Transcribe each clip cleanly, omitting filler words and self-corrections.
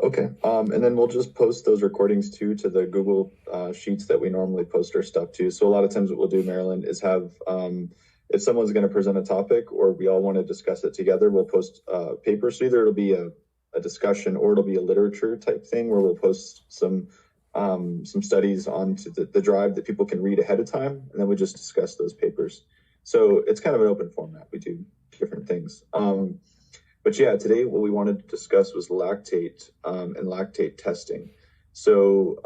Okay. And then we'll just post those recordings too to the Google Sheets that we normally post our stuff to. So a lot of times what we'll do, Marilyn, is have if someone's going to present a topic or we all want to discuss it together, we'll post papers. So either it'll be a discussion or it'll be a literature type thing where we'll post some studies onto the drive that people can read ahead of time, and then we just discuss those papers. So it's kind of an open format. We do different things. But yeah, today what we wanted to discuss was lactate and lactate testing. So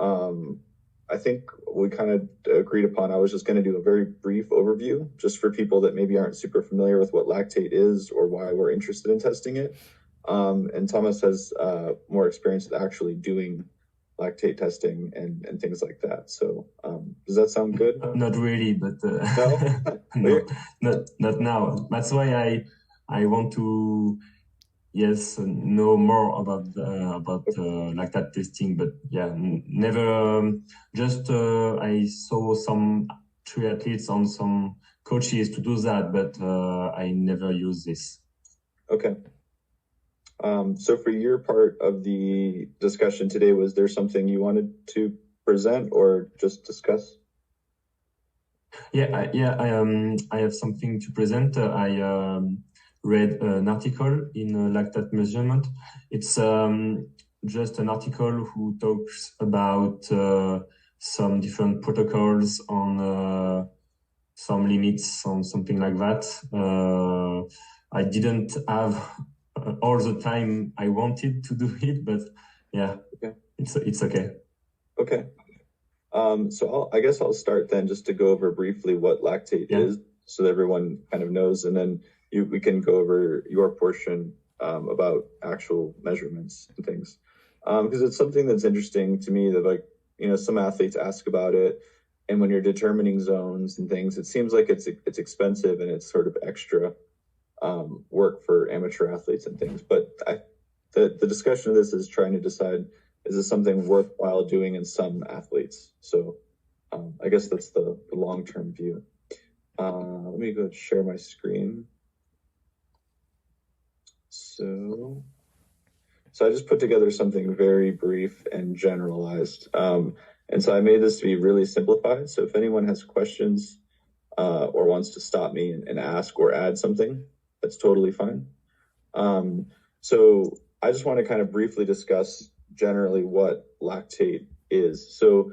I think we kind of agreed upon, I was just going to do a very brief overview just for people that maybe aren't super familiar with what lactate is or why we're interested in testing it. And Thomas has more experience with actually doing lactate testing and things like that. So does that sound good? Not really, but no? not now. That's why I want to know more about lactate testing, but yeah, never. Just I saw some triathletes on some coaches to do that, but I never use this. Okay. So for your part of the discussion today, was there something you wanted to present or just discuss? I have something to present. I read an article in lactate measurement. It's just an article who talks about some different protocols on some limits on something like that. I didn't have all the time I wanted to do it, but yeah, okay. It's okay. Okay. So I guess I'll start then just to go over briefly what lactate is so that everyone kind of knows, and then we can go over your portion about actual measurements and things. Because it's something that's interesting to me that, like, some athletes ask about it, and when you're determining zones and things, it seems like it's expensive and it's sort of extra work for amateur athletes and things. But the discussion of this is trying to decide, is this something worthwhile doing in some athletes? So I guess that's the long-term view. Let me go share my screen. So I just put together something very brief and generalized. And so I made this to be really simplified. So if anyone has questions or wants to stop me and ask or add something, that's totally fine. So I just want to kind of briefly discuss generally what lactate is. So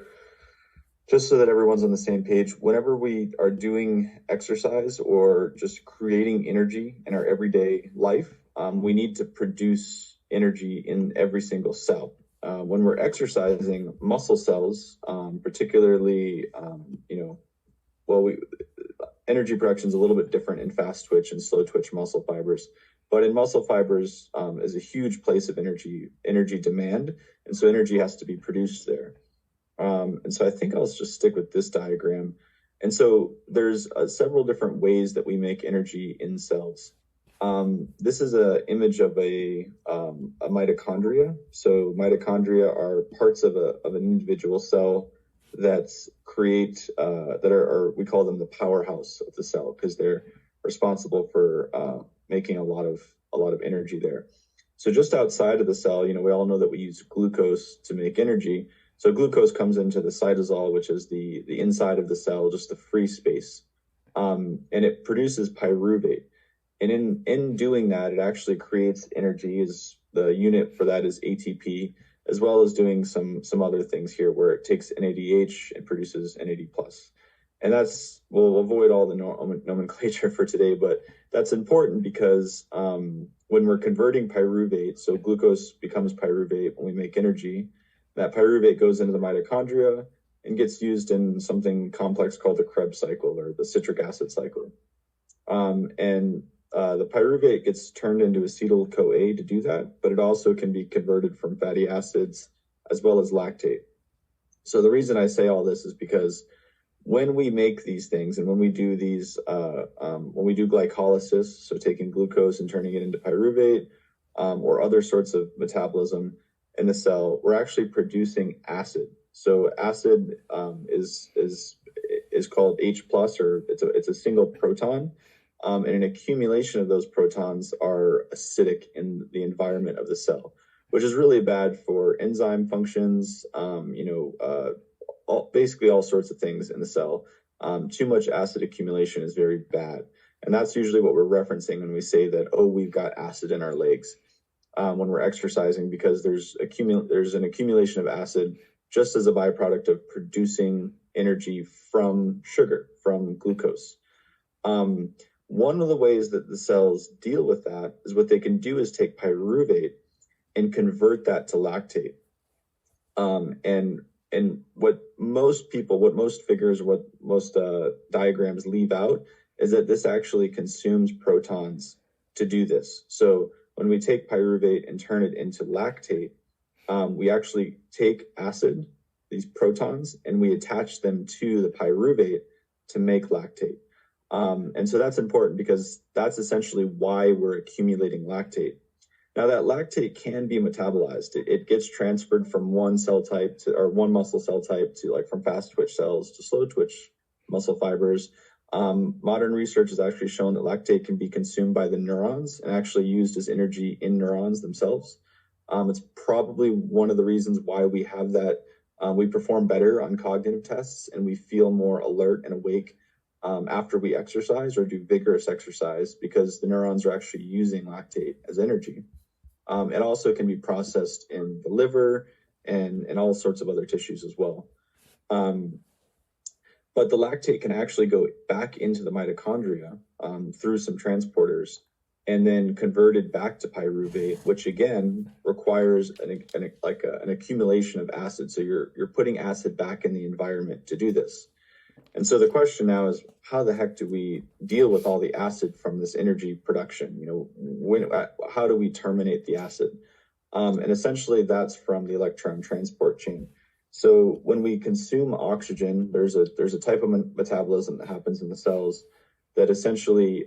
just so that everyone's on the same page, whenever we are doing exercise or just creating energy in our everyday life, we need to produce energy in every single cell. When we're exercising, muscle cells, particularly, energy production is a little bit different in fast twitch and slow twitch muscle fibers. But in muscle fibers is a huge place of energy demand. And so energy has to be produced there. And so I think I'll just stick with this diagram. And so there's several different ways that we make energy in cells. This is an image of a mitochondria. So mitochondria are parts of an individual cell that we call them the powerhouse of the cell, because they're responsible for making a lot of energy there. So just outside of the cell, we all know that we use glucose to make energy. So glucose comes into the cytosol, which is the inside of the cell, just the free space, and it produces pyruvate. And in doing that, it actually creates energy. The unit for that is ATP, as well as doing some other things here where it takes NADH and produces NAD+. And we'll avoid all the nomenclature for today, but that's important because when we're converting pyruvate, so glucose becomes pyruvate when we make energy, that pyruvate goes into the mitochondria and gets used in something complex called the Krebs cycle or the citric acid cycle. The pyruvate gets turned into acetyl-CoA to do that, but it also can be converted from fatty acids as well as lactate. So the reason I say all this is because when we make these things and when we do glycolysis, so taking glucose and turning it into pyruvate or other sorts of metabolism in the cell, we're actually producing acid. So acid is called H+, or it's a single proton. And an accumulation of those protons are acidic in the environment of the cell. which is really bad for enzyme functions, basically all sorts of things in the cell. Too much acid accumulation is very bad. And that's usually what we're referencing when we say that, oh, we've got acid in our legs when we're exercising, because there's an accumulation of acid just as a byproduct of producing energy from sugar, from glucose. One of the ways that the cells deal with that is what they can do is take pyruvate and convert that to lactate. And what most figures, what most diagrams leave out is that this actually consumes protons to do this. So when we take pyruvate and turn it into lactate, we actually take acid, these protons, and we attach them to the pyruvate to make lactate. And so that's important because that's essentially why we're accumulating lactate. Now that lactate can be metabolized. It gets transferred from one cell type to, or one muscle cell type to, like, from fast twitch cells to slow twitch muscle fibers. Modern research has actually shown that lactate can be consumed by the neurons and actually used as energy in neurons themselves. It's probably one of the reasons why we have that. We perform better on cognitive tests and we feel more alert and awake after we exercise or do vigorous exercise, because the neurons are actually using lactate as energy. It also can be processed in the liver and all sorts of other tissues as well. But the lactate can actually go back into the mitochondria through some transporters and then converted back to pyruvate, which again requires an accumulation of acid. So you're putting acid back in the environment to do this. And so the question now is, how the heck do we deal with all the acid from this energy production? How do we terminate the acid? And essentially that's from the electron transport chain. So when we consume oxygen, there's a type of metabolism that happens in the cells that essentially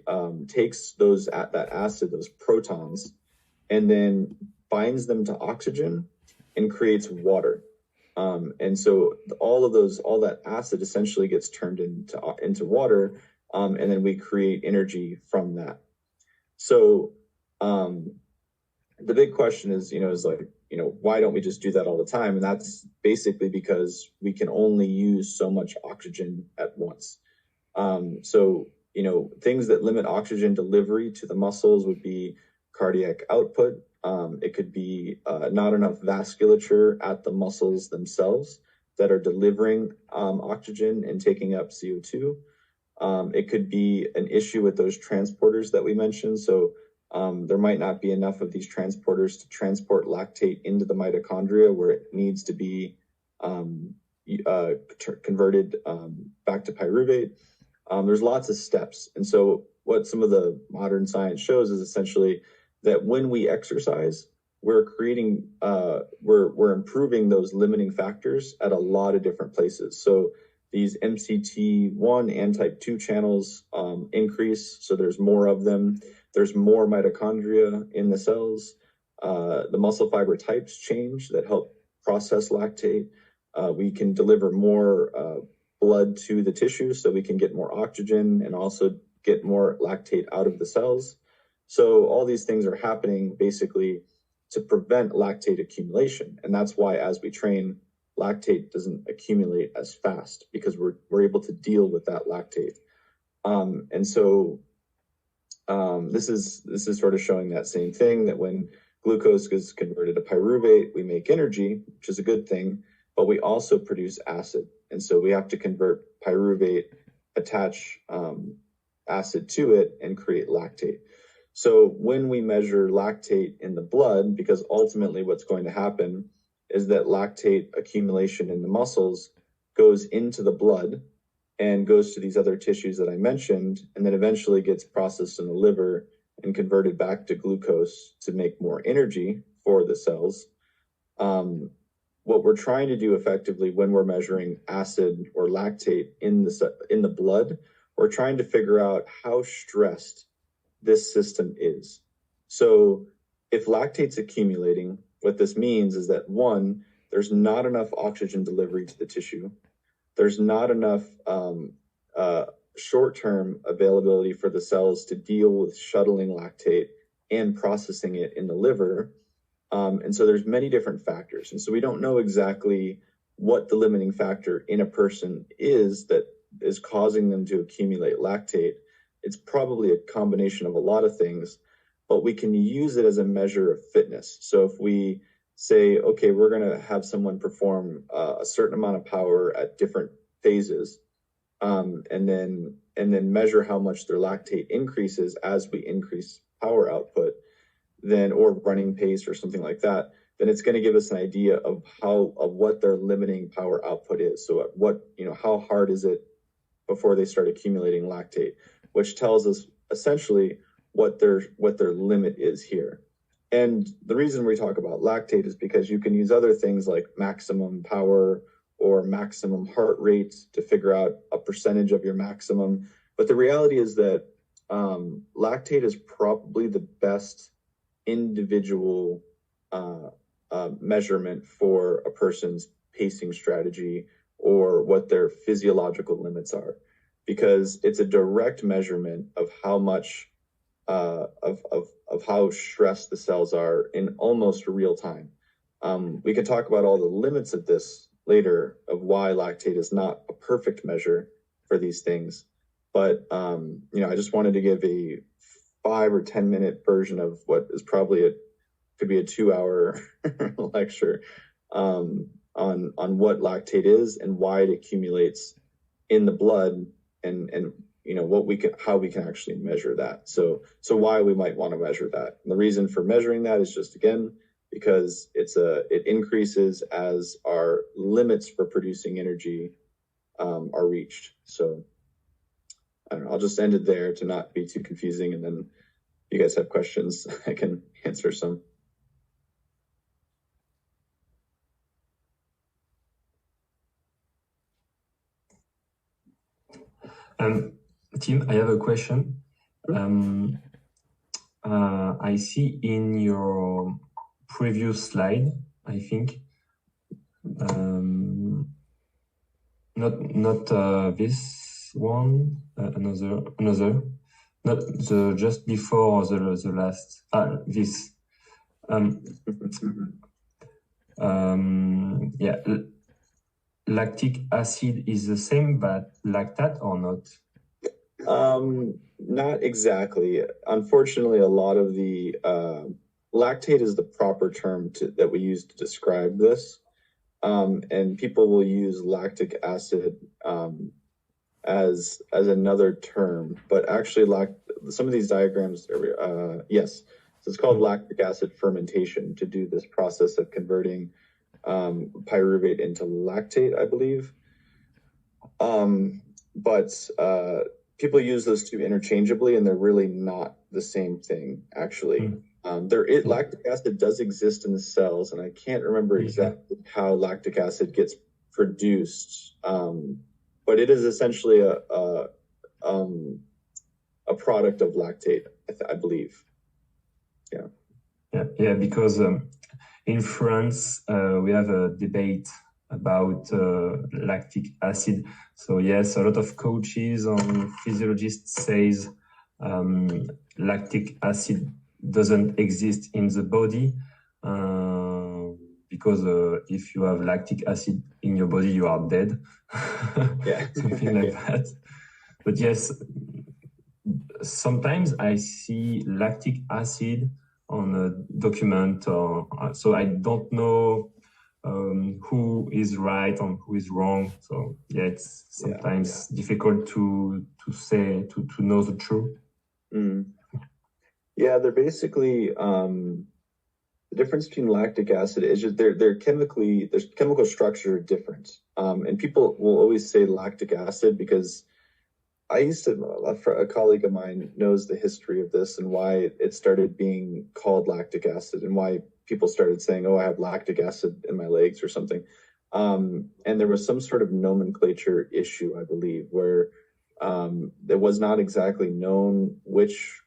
takes that acid, those protons, and then binds them to oxygen and creates water. And so all that acid essentially gets turned into water, and then we create energy from that. So the big question is why don't we just do that all the time? And that's basically because we can only use so much oxygen at once. So things that limit oxygen delivery to the muscles would be cardiac output. It could be not enough vasculature at the muscles themselves that are delivering oxygen and taking up CO2. It could be an issue with those transporters that we mentioned. So there might not be enough of these transporters to transport lactate into the mitochondria where it needs to be converted back to pyruvate. There's lots of steps. And so what some of the modern science shows is essentially that when we exercise, we're improving those limiting factors at a lot of different places. So these MCT1 and type 2 channels increase, so there's more of them. There's more mitochondria in the cells. The muscle fiber types change that help process lactate. We can deliver more blood to the tissue so we can get more oxygen and also get more lactate out of the cells. So all these things are happening basically to prevent lactate accumulation. And that's why as we train, lactate doesn't accumulate as fast, because we're able to deal with that lactate. And so this is sort of showing that same thing, that when glucose is converted to pyruvate, we make energy, which is a good thing, but we also produce acid. And so we have to convert pyruvate, attach acid to it, and create lactate. So when we measure lactate in the blood, because ultimately what's going to happen is that lactate accumulation in the muscles goes into the blood and goes to these other tissues that I mentioned, and then eventually gets processed in the liver and converted back to glucose to make more energy for the cells. What we're trying to do effectively when we're measuring acid or lactate in the blood, we're trying to figure out how stressed this system is. So if lactate's accumulating, what this means is that, one, there's not enough oxygen delivery to the tissue. There's not enough short-term availability for the cells to deal with shuttling lactate and processing it in the liver. And so there's many different factors. And so we don't know exactly what the limiting factor in a person is that is causing them to accumulate lactate. It's probably a combination of a lot of things, but we can use it as a measure of fitness. So if we say, okay, we're going to have someone perform a certain amount of power at different phases, and then measure how much their lactate increases as we increase power output, then or running pace or something like that, then it's going to give us an idea of what their limiting power output is. So at what, how hard is it before they start accumulating lactate, which tells us essentially what their limit is here. And the reason we talk about lactate is because you can use other things like maximum power or maximum heart rate to figure out a percentage of your maximum. But the reality is that lactate is probably the best individual measurement for a person's pacing strategy or what their physiological limits are, because it's a direct measurement of how much of how stressed the cells are in almost real time. We can talk about all the limits of this later, of why lactate is not a perfect measure for these things. But I just wanted to give a 5 or 10 minute version of what is probably could be a 2-hour lecture on what lactate is and why it accumulates in the blood, and how we can actually measure that. So why we might want to measure that. And the reason for measuring that is just, again, because it increases as our limits for producing energy are reached. So I don't know, I'll just end it there to not be too confusing, and then if you guys have questions, I can answer some. Tim, I have a question. I see in your previous slide, I think, not this one, another, not the just before the last, this. Yeah, lactic acid is the same, but lactate or not? Not exactly. Unfortunately, a lot of the lactate is the proper term that we use to describe this. And people will use lactic acid as another term, but actually some of these diagrams, yes. So it's called lactic acid fermentation to do this process of converting pyruvate into lactate, I believe. But people use those two interchangeably, and they're really not the same thing, actually. Lactic acid does exist in the cells, and I can't remember exactly how lactic acid gets produced, but it is essentially a product of lactate, I believe. Yeah, because in France we have a debate about lactic acid. So yes, a lot of coaches and physiologists says lactic acid doesn't exist in the body because if you have lactic acid in your body, you are dead. Yeah. Something like that. But yes, sometimes I see lactic acid on a document, so I don't know who is right and who is wrong. So yeah, it's sometimes difficult to say, to know the truth. Yeah, they're basically the difference between lactic acid is just their chemical structure different. And people will always say lactic acid because a colleague of mine knows the history of this and why it started being called lactic acid and why people started saying, oh, I have lactic acid in my legs or something. And there was some sort of nomenclature issue, I believe, where it was not exactly known which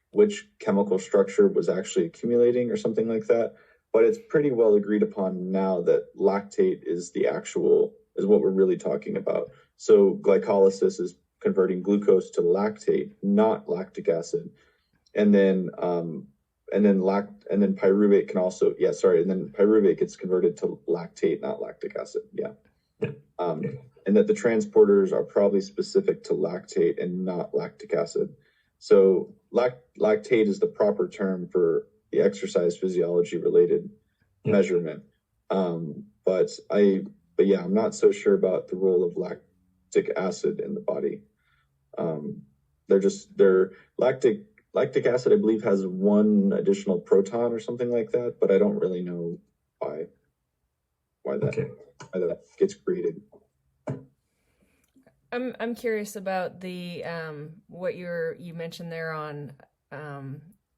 chemical structure was actually accumulating or something like that. But it's pretty well agreed upon now that lactate is what we're really talking about. So glycolysis is converting glucose to lactate, not lactic acid. And then and then pyruvate can also, yeah, sorry, and then pyruvate gets converted to lactate, not lactic acid. Yeah. And that the transporters are probably specific to lactate and not lactic acid. So lactate is the proper term for the exercise physiology related measurement. But yeah, I'm not so sure about the role of lactic acid in the body. They're lactic acid, I believe, has one additional proton or something like that, but I don't really know why that gets created. I'm curious about the what you mentioned there on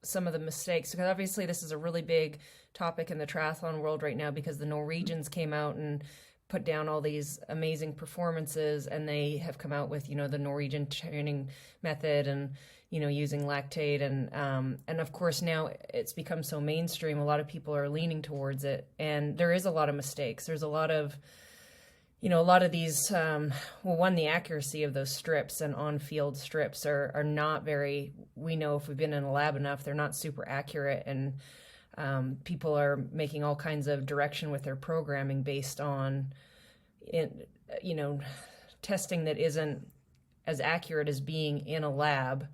some of the mistakes, because obviously this is a really big topic in the triathlon world right now, because the Norwegians came out and put down all these amazing performances, and they have come out with, the Norwegian training method, and using lactate, and of course now it's become so mainstream, a lot of people are leaning towards it, and there is a lot of mistakes. There's a lot of these, one, the accuracy of those strips and on-field strips are not very, we know if we've been in a lab enough, they're not super accurate, and people are making all kinds of direction with their programming based on, testing that isn't as accurate as being in a lab.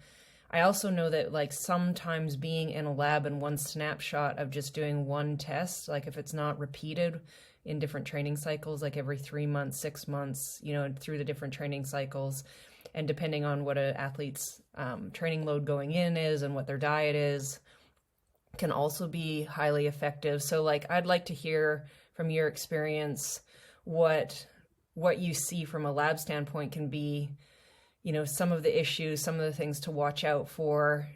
I also know that, like, sometimes being in a lab and one snapshot of just doing one test, like if it's not repeated in different training cycles, like every 3 months, 6 months, through the different training cycles, and depending on what an athlete's training load going in is and what their diet is, can also be highly effective. So, like, I'd like to hear from your experience what you see from a lab standpoint can be, some of the issues, some of the things to watch out for,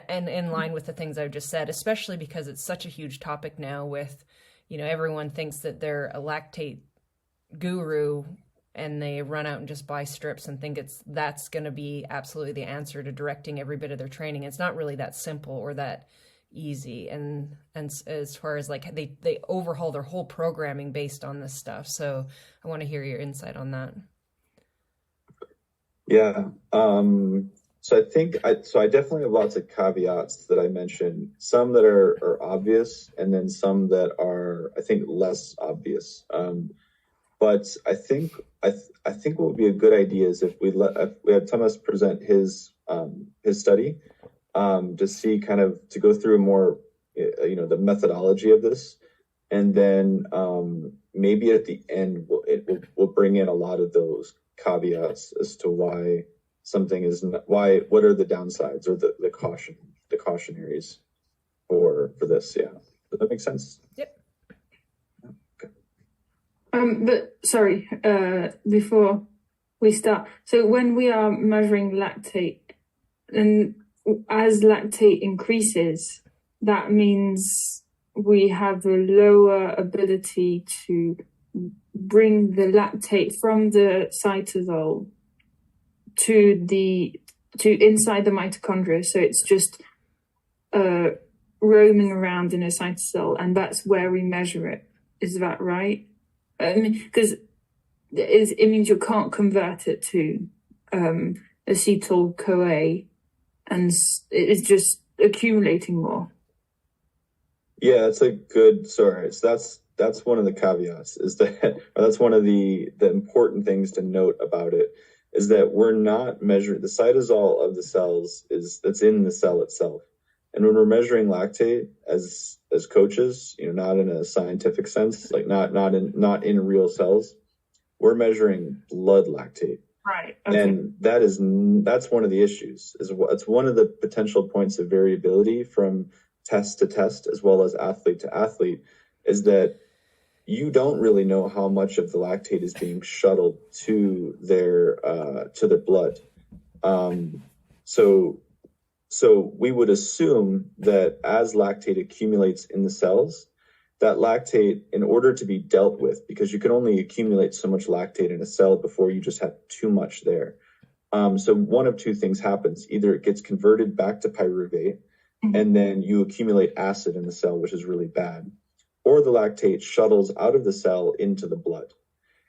and in line with the things I've just said, especially because it's such a huge topic now with, everyone thinks that they're a lactate guru, and they run out and just buy strips and think that's going to be absolutely the answer to directing every bit of their training. It's not really that simple or that easy. And as far as, like, they overhaul their whole programming based on this stuff. So I want to hear your insight on that. Yeah. So I definitely have lots of caveats that I mentioned, some that are obvious, and then some that are, I think, less obvious. But I think what would be a good idea is if we had Thomas present his study, to see to go through more, the methodology of this, and then maybe at the end we'll bring in a lot of those caveats as to why something is what are the downsides or the cautionaries for this. Yeah, does that make sense? Yep. Okay. But sorry, before we start, so when we are measuring lactate, and as lactate increases, that means we have a lower ability to bring the lactate from the cytosol to inside the mitochondria. So it's just roaming around in a cytosol, and that's where we measure it. Is that right? Because it means you can't convert it to acetyl-CoA, and it's just accumulating more. Yeah, that's a good. Sorry, so that's one of the caveats. Is that, or that's one of the important things to note about it, is that we're not measuring the cytosol of the cells that's in the cell itself. And when we're measuring lactate as coaches, not in a scientific sense, like not in real cells, we're measuring blood lactate. Right. Okay. And that's one of the issues. It's one of the potential points of variability from test to test, as well as athlete to athlete, is that you don't really know how much of the lactate is being shuttled to their blood. So we would assume that as lactate accumulates in the cells, that lactate, in order to be dealt with, because you can only accumulate so much lactate in a cell before you just have too much there. So one of two things happens. Either it gets converted back to pyruvate, and then you accumulate acid in the cell, which is really bad, or the lactate shuttles out of the cell into the blood.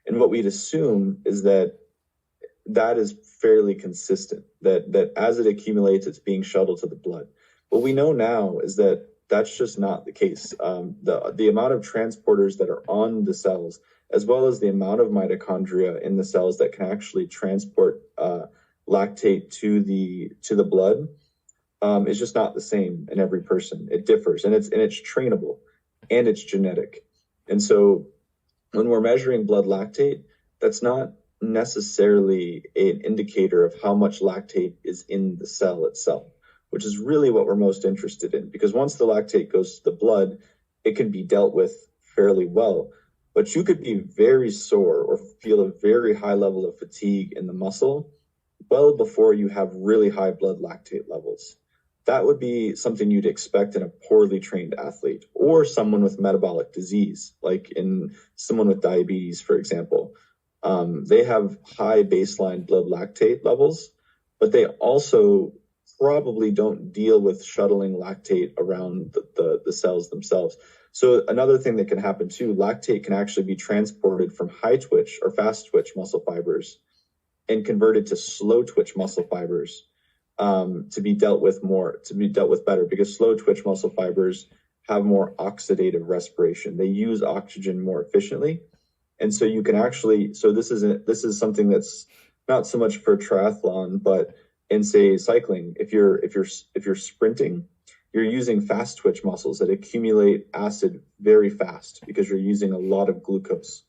And what we'd assume is that is fairly consistent, that as it accumulates, it's being shuttled to the blood. What we know now is that that's just not the case. The amount of transporters that are on the cells, as well as the amount of mitochondria in the cells that can actually transport lactate to the blood, is just not the same in every person. It differs, and it's trainable, and it's genetic. And so, when we're measuring blood lactate, that's not necessarily an indicator of how much lactate is in the cell itself, which is really what we're most interested in. Because once the lactate goes to the blood, it can be dealt with fairly well. But you could be very sore or feel a very high level of fatigue in the muscle well before you have really high blood lactate levels. That would be something you'd expect in a poorly trained athlete or someone with metabolic disease, like in someone with diabetes, for example. They have high baseline blood lactate levels, but they also probably don't deal with shuttling lactate around the cells themselves. So another thing that can happen too, lactate can actually be transported from high twitch or fast twitch muscle fibers and converted to slow twitch muscle fibers to be dealt with better, because slow twitch muscle fibers have more oxidative respiration. They use oxygen more efficiently. And so you can actually, so this is something that's not so much for triathlon, but in say cycling, if you're sprinting, you're using fast twitch muscles that accumulate acid very fast because you're using a lot of glucose.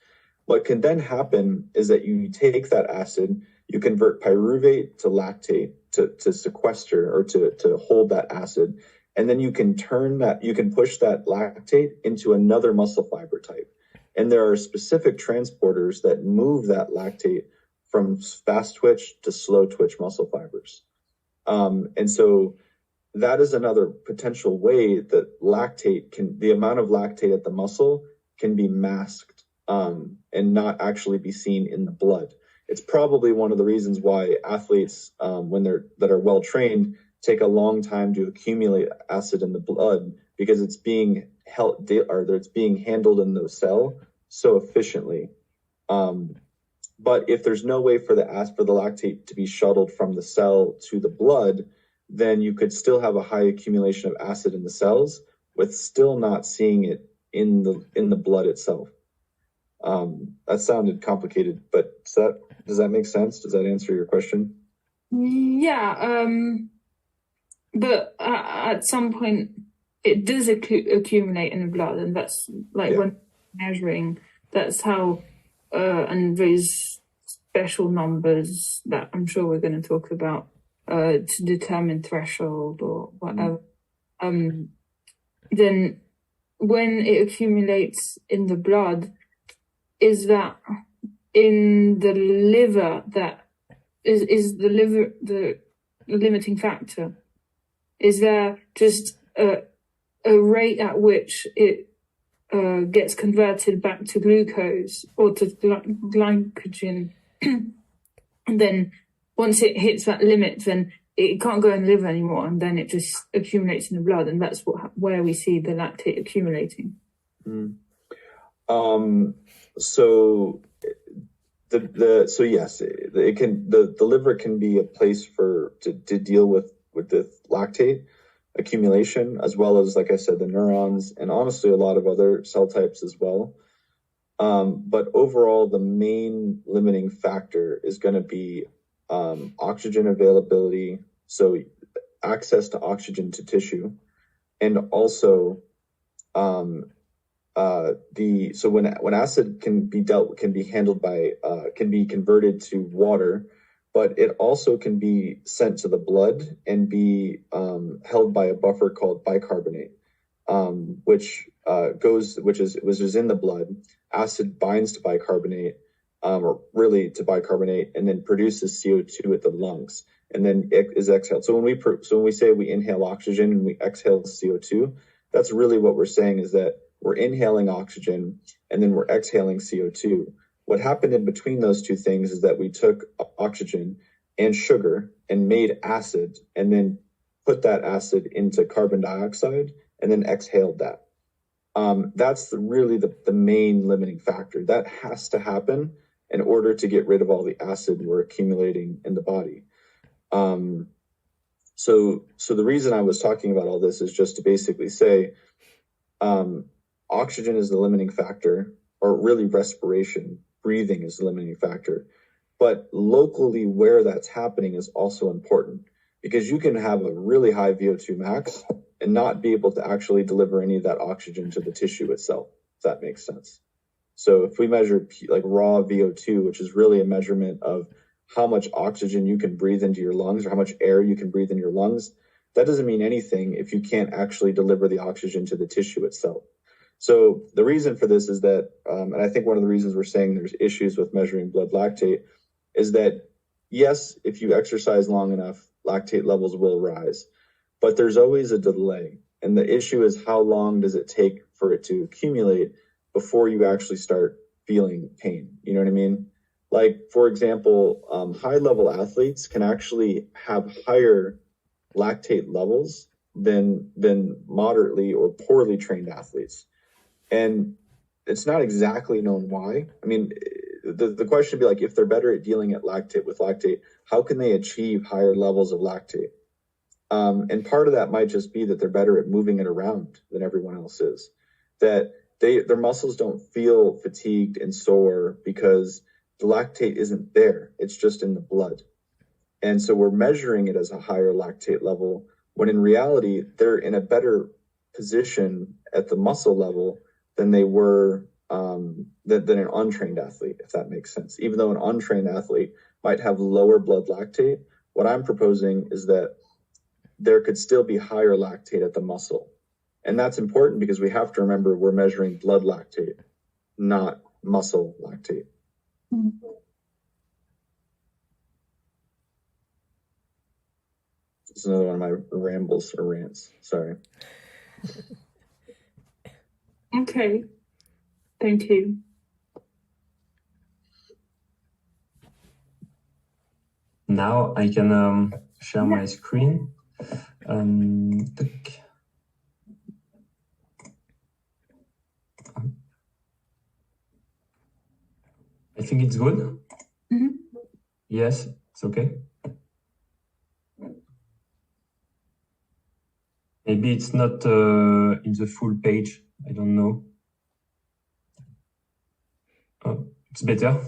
What can then happen is that you take that acid, you convert pyruvate to lactate to sequester or to hold that acid, and then you can push that lactate into another muscle fiber type. And there are specific transporters that move that lactate from fast twitch to slow twitch muscle fibers. And so that is another potential way that the amount of lactate at the muscle can be masked and not actually be seen in the blood. It's probably one of the reasons why athletes, that are well trained, take a long time to accumulate acid in the blood, because it's being handled in the cell so efficiently. But if there's no way for the lactate to be shuttled from the cell to the blood, then you could still have a high accumulation of acid in the cells with still not seeing it in the blood itself. That sounded complicated, but does that make sense? Does that answer your question? Yeah, but at some point it does accumulate in the blood, and that's like when measuring, that's how, and those special numbers that I'm sure we're going to talk about to determine threshold or whatever. Then when it accumulates in the blood, is that in the liver, that is the liver the limiting factor? Is there just a rate at which it gets converted back to glucose or to glycogen? And then once it hits that limit, then it can't go in the liver anymore, and then it just accumulates in the blood, and that's where we see the lactate accumulating. So yes, the liver can be a place to deal with the lactate accumulation, as well as, like I said, the neurons, and honestly a lot of other cell types as well. But overall, the main limiting factor is going to be oxygen availability, so access to oxygen to tissue, and also when acid can be converted to water, but it also can be sent to the blood and be held by a buffer called bicarbonate, which is in the blood. Acid binds to bicarbonate, and then produces CO2 at the lungs, and then it is exhaled. So when we say we inhale oxygen and we exhale CO2, that's really what we're saying, is that we're inhaling oxygen and then we're exhaling CO2. What happened in between those two things is that we took oxygen and sugar and made acid, and then put that acid into carbon dioxide and then exhaled that. That's really the main limiting factor. That has to happen in order to get rid of all the acid we're accumulating in the body. So the reason I was talking about all this is just to basically say, oxygen is the limiting factor, or really respiration, breathing is the limiting factor. But locally where that's happening is also important, because you can have a really high VO2 max and not be able to actually deliver any of that oxygen to the tissue itself, if that makes sense. So if we measure like raw VO2, which is really a measurement of how much oxygen you can breathe into your lungs or how much air you can breathe in your lungs, that doesn't mean anything if you can't actually deliver the oxygen to the tissue itself. So the reason for this is that, and I think one of the reasons we're saying there's issues with measuring blood lactate is that, yes, if you exercise long enough, lactate levels will rise, but there's always a delay. And the issue is, how long does it take for it to accumulate before you actually start feeling pain? You know what I mean? Like, for example, high-level athletes can actually have higher lactate levels than moderately or poorly trained athletes. And it's not exactly known why. I mean, the question would be like, if they're better at dealing with lactate, how can they achieve higher levels of lactate? And part of that might just be that they're better at moving it around than everyone else is. That their muscles don't feel fatigued and sore because the lactate isn't there. It's just in the blood. And so we're measuring it as a higher lactate level, when in reality, they're in a better position at the muscle level than they were than an untrained athlete, if that makes sense. Even though an untrained athlete might have lower blood lactate, what I'm proposing is that there could still be higher lactate at the muscle. And that's important because we have to remember we're measuring blood lactate, not muscle lactate. Mm-hmm. It's another one of my rambles or rants. Sorry. Okay. Thank you. Now I can share my screen. I think it's good. Mm-hmm. Yes, it's okay. Maybe it's not in the full page. I don't know. Oh, it's better.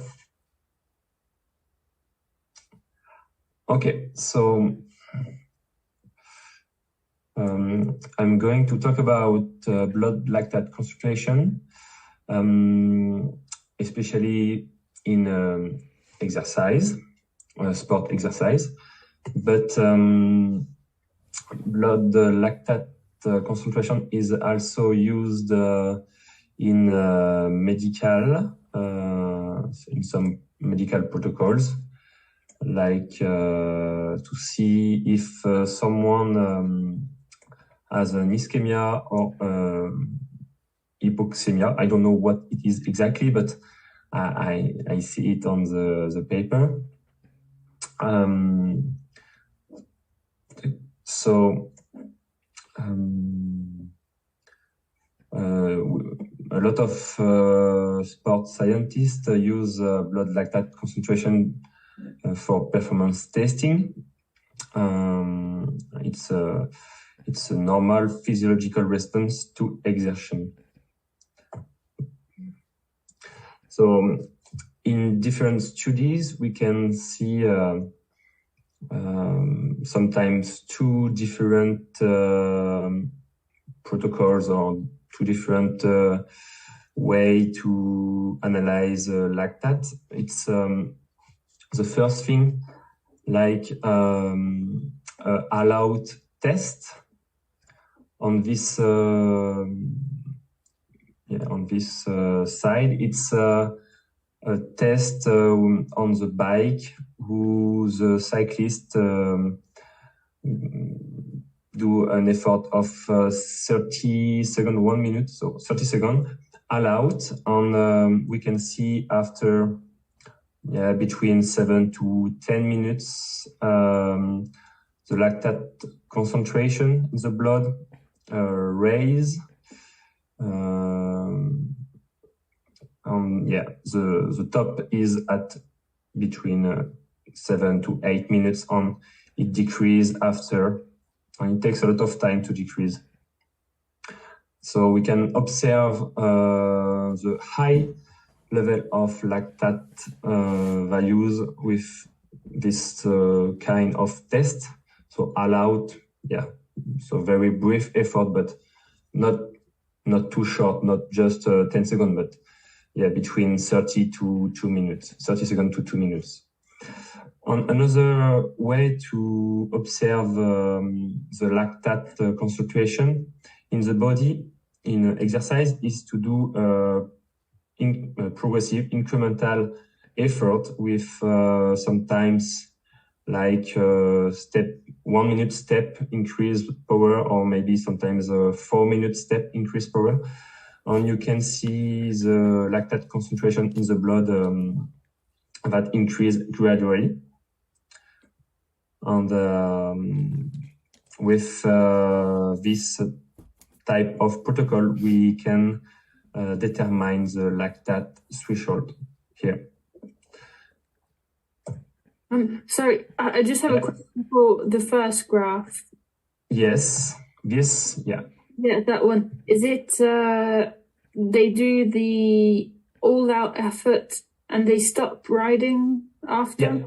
Okay, so I'm going to talk about blood lactate concentration, especially in exercise, sport exercise, but blood lactate concentration is also used in medical, in some medical protocols, like to see if someone has an ischemia or hypoxemia. I don't know what it is exactly, but I see it on the paper. A lot of sports scientists use blood lactate concentration for performance testing. It's a normal physiological response to exertion. So in different studies, we can see sometimes two different protocols or two different way to analyze lactate. It's the first thing, like allowed test on this side. It's a test on the bike who the cyclist do an effort of 30 seconds, 1 minute, so 30 seconds allowed. And we can see after between 7 to 10 minutes the lactate concentration in the blood raise. The top is at between 7 to 8 minutes on. it decreases after, and it takes a lot of time to decrease. So we can observe the high level of lactate values with this kind of test. So allowed, so very brief effort, but not too short, not just 10 seconds, but between 30 to 2 minutes, 30 seconds to 2 minutes. Another way to observe the lactate concentration in the body in exercise is to do progressive incremental effort with sometimes like 1 minute step increase power, or maybe sometimes a 4 minute step increase power. And you can see the lactate concentration in the blood that increase gradually. And with this type of protocol, we can determine the lactate threshold here. Sorry, I just have a question for the first graph. Yes, this, Yeah, that one. Is it, they do the all-out effort and they stop riding after?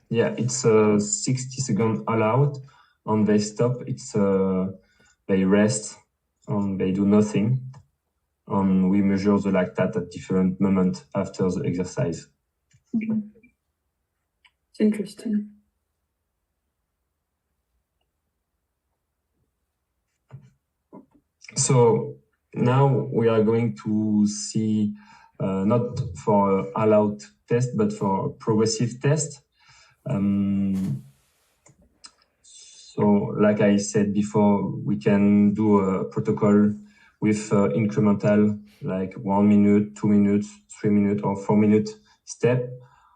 Yeah, it's 60 seconds all-out, and they stop. It's they rest and they do nothing, and we measure the lactate at different moments after the exercise. Okay. It's interesting. So now we are going to see not for all-out test, but for a progressive test. So like I said before, we can do a protocol with incremental, like 1 minute, 2 minutes, 3 minutes, or 4 minute step.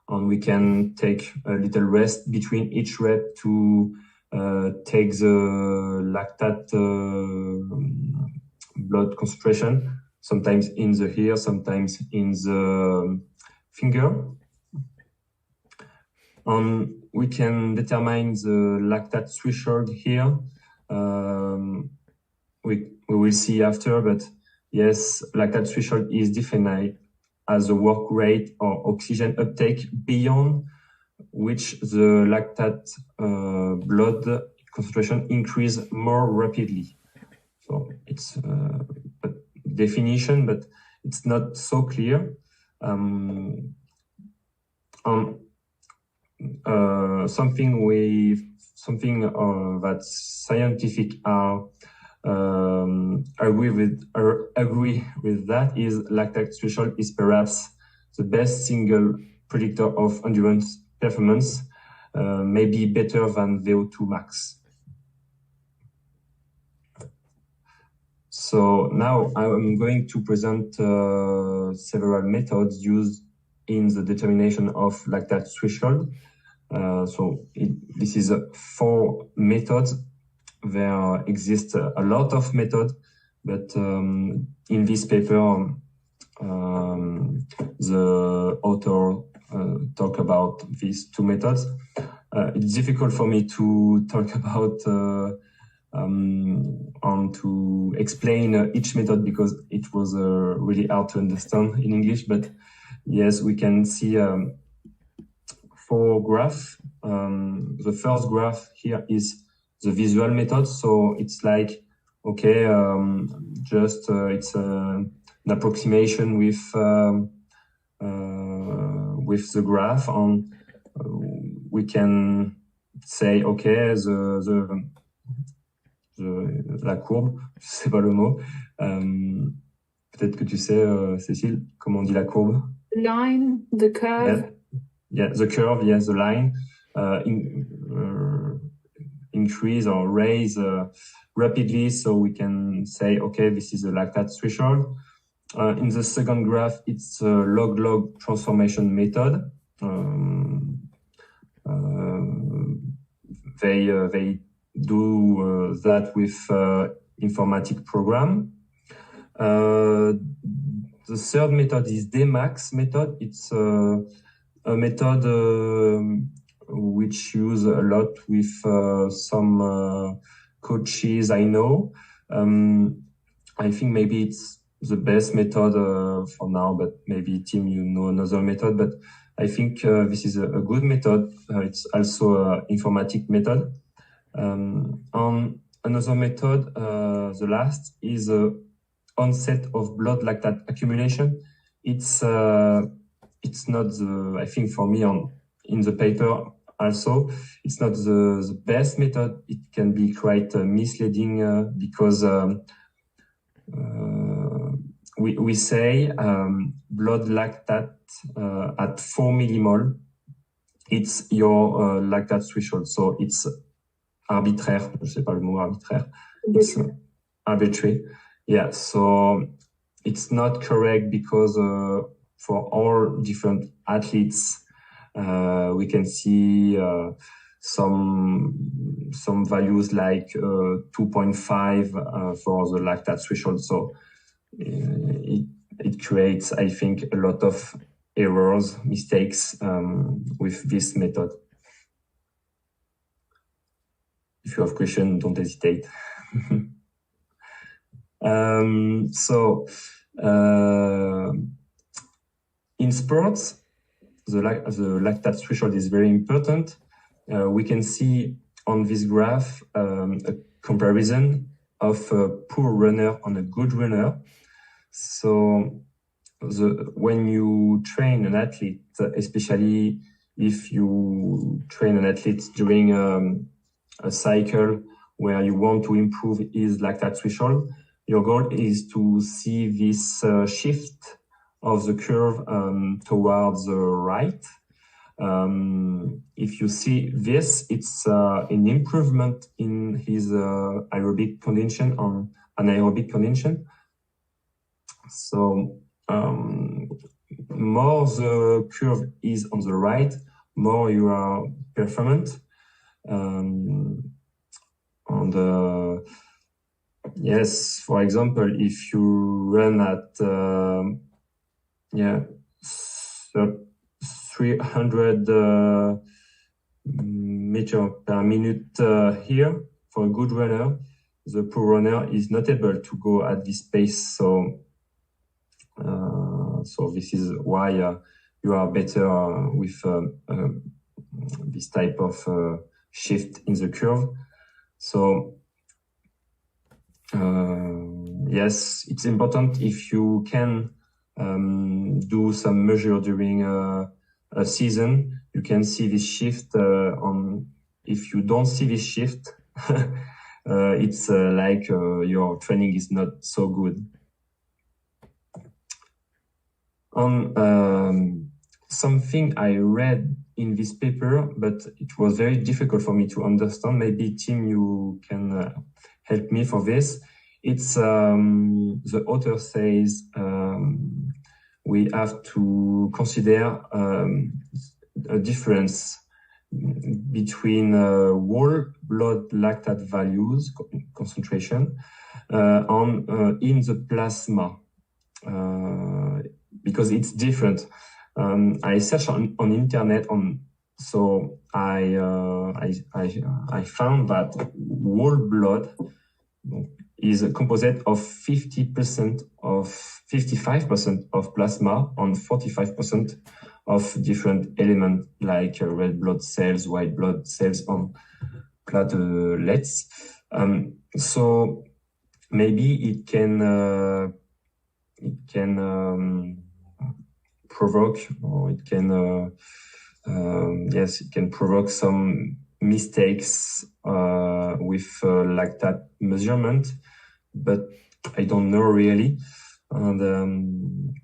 And we can take a little rest between each rep to take the lactate blood concentration, sometimes in the ear, sometimes in the finger. And we can determine the lactate threshold here. We will see after, but yes, lactate threshold is defined as a work rate or oxygen uptake beyond which the lactate blood concentration increase more rapidly. So it's a definition, but it's not so clear. Something that scientific are agree with that is lactate threshold is perhaps the best single predictor of endurance performance, maybe better than VO2 max. So now I'm going to present several methods used in the determination of lactate threshold. This is 4 methods. There exist a lot of methods, but in this paper, the author talk about these 2 methods. It's difficult for me to talk about and to explain each method because it was really hard to understand in English. But yes, we can see 4 graphs. The first graph here is the visual method. So it's like, okay, it's an approximation with the graph, and we can say, okay, la courbe, je sais pas le mot. Peut-être que tu sais, Cécile, comment on dit la courbe? Line, the curve. Yeah, the curve, yes, the line. Increase or raise rapidly, so we can say, okay, this is a lactate threshold. In the second graph, it's a log-log transformation method. They do that with informatic program. The third method is Dmax method. It's a method which use a lot with some coaches I know. I think maybe it's the best method for now, but maybe Tim, you know another method. But I think this is a good method. It's also an informatic method. On another method, the last is onset of blood lactate accumulation. It's not the, I think for me in the paper also, it's not the best method. It can be quite misleading because we say blood lactate at 4 millimole, it's your lactate threshold. So it's arbitraire, je sais pas le mot arbitraire. It's arbitrary. Yeah, so it's not correct because for all different athletes, we can see some values like 2.5 for the lactate threshold. So it creates, I think, a lot of errors, mistakes with this method. If you have questions, don't hesitate. So in sports, the lactate threshold is very important. We can see on this graph a comparison of a poor runner and a good runner. So when you train an athlete, especially if you train an athlete during a cycle where you want to improve his lactate threshold, your goal is to see this shift of the curve towards the right. If you see this, it's an improvement in his aerobic condition on anaerobic condition. So more the curve is on the right, more you are performant. And yes, for example, if you run at 300 meters per minute here for a good runner, the poor runner is not able to go at this pace. So this is why you are better with this type of shift in the curve. So yes, it's important if you can do some measure during a season. You can see this shift if you don't see this shift, it's like your training is not so good. On something I read in this paper, but it was very difficult for me to understand. Maybe Tim, you can help me for this. It's the author says we have to consider a difference between whole blood lactate values concentration in the plasma because it's different. I searched on internet so I found that whole blood is a composite of 55% of plasma and 45% of different elements like red blood cells, white blood cells, and platelets. So maybe it can provoke, or it can yes, it can provoke some mistakes with lactate measurement, but I don't know really. And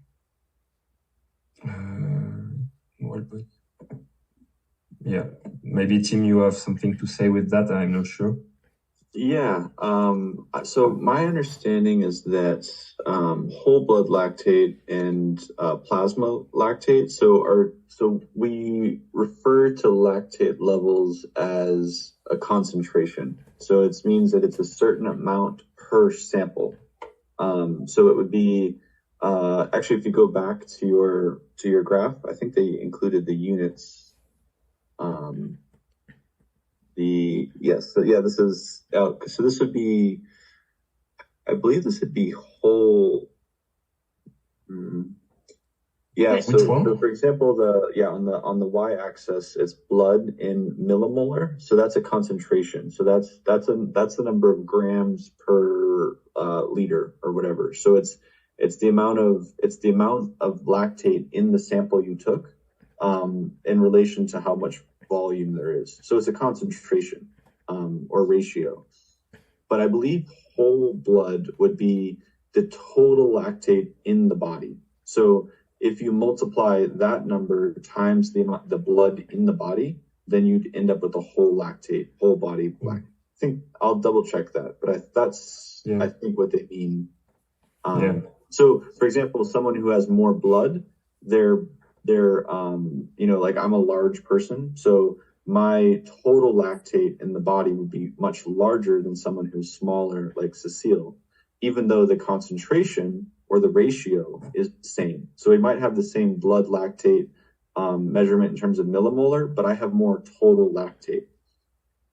yeah, maybe Tim, you have something to say with that. I'm not sure. Yeah. So my understanding is that whole blood lactate and plasma lactate. So we refer to lactate levels as a concentration. So it means that it's a certain amount per sample. So it would be actually, if you go back to your graph, I think they included the units. This is so this would be, I believe this would be whole. Yeah, Which one? so for example, on the y-axis, it's blood in millimolar. So that's a concentration. So that's the number of grams per liter or whatever. So it's the amount of lactate in the sample you took in relation to how much volume there is. So it's a concentration or ratio. But I believe whole blood would be the total lactate in the body. So if you multiply that number times the blood in the body, then you'd end up with a whole body lactate. I think I'll double check that, but I think what they mean. So, for example, someone who has more blood, they're like I'm a large person, so my total lactate in the body would be much larger than someone who's smaller, like Cecile, even though the concentration or the ratio is the same. So we might have the same blood lactate measurement in terms of millimolar, but I have more total lactate.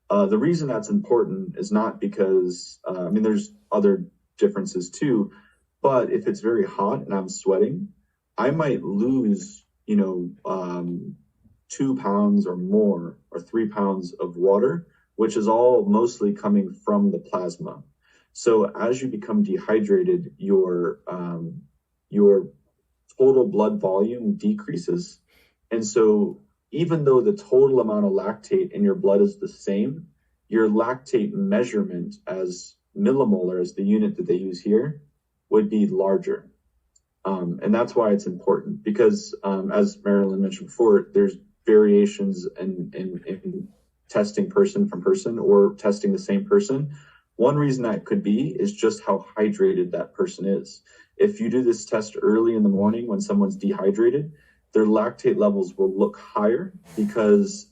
The reason that's important is not because, there's other differences too, but if it's very hot and I'm sweating, I might lose, 2 pounds or more or 3 pounds of water, which is all mostly coming from the plasma. So as you become dehydrated, your total blood volume decreases. And so even though the total amount of lactate in your blood is the same, your lactate measurement as millimolar, as the unit that they use here, would be larger. And that's why it's important, because as Marilyn mentioned before, there's variations in testing person from person or testing the same person. One reason that could be is just how hydrated that person is. If you do this test early in the morning when someone's dehydrated, their lactate levels will look higher because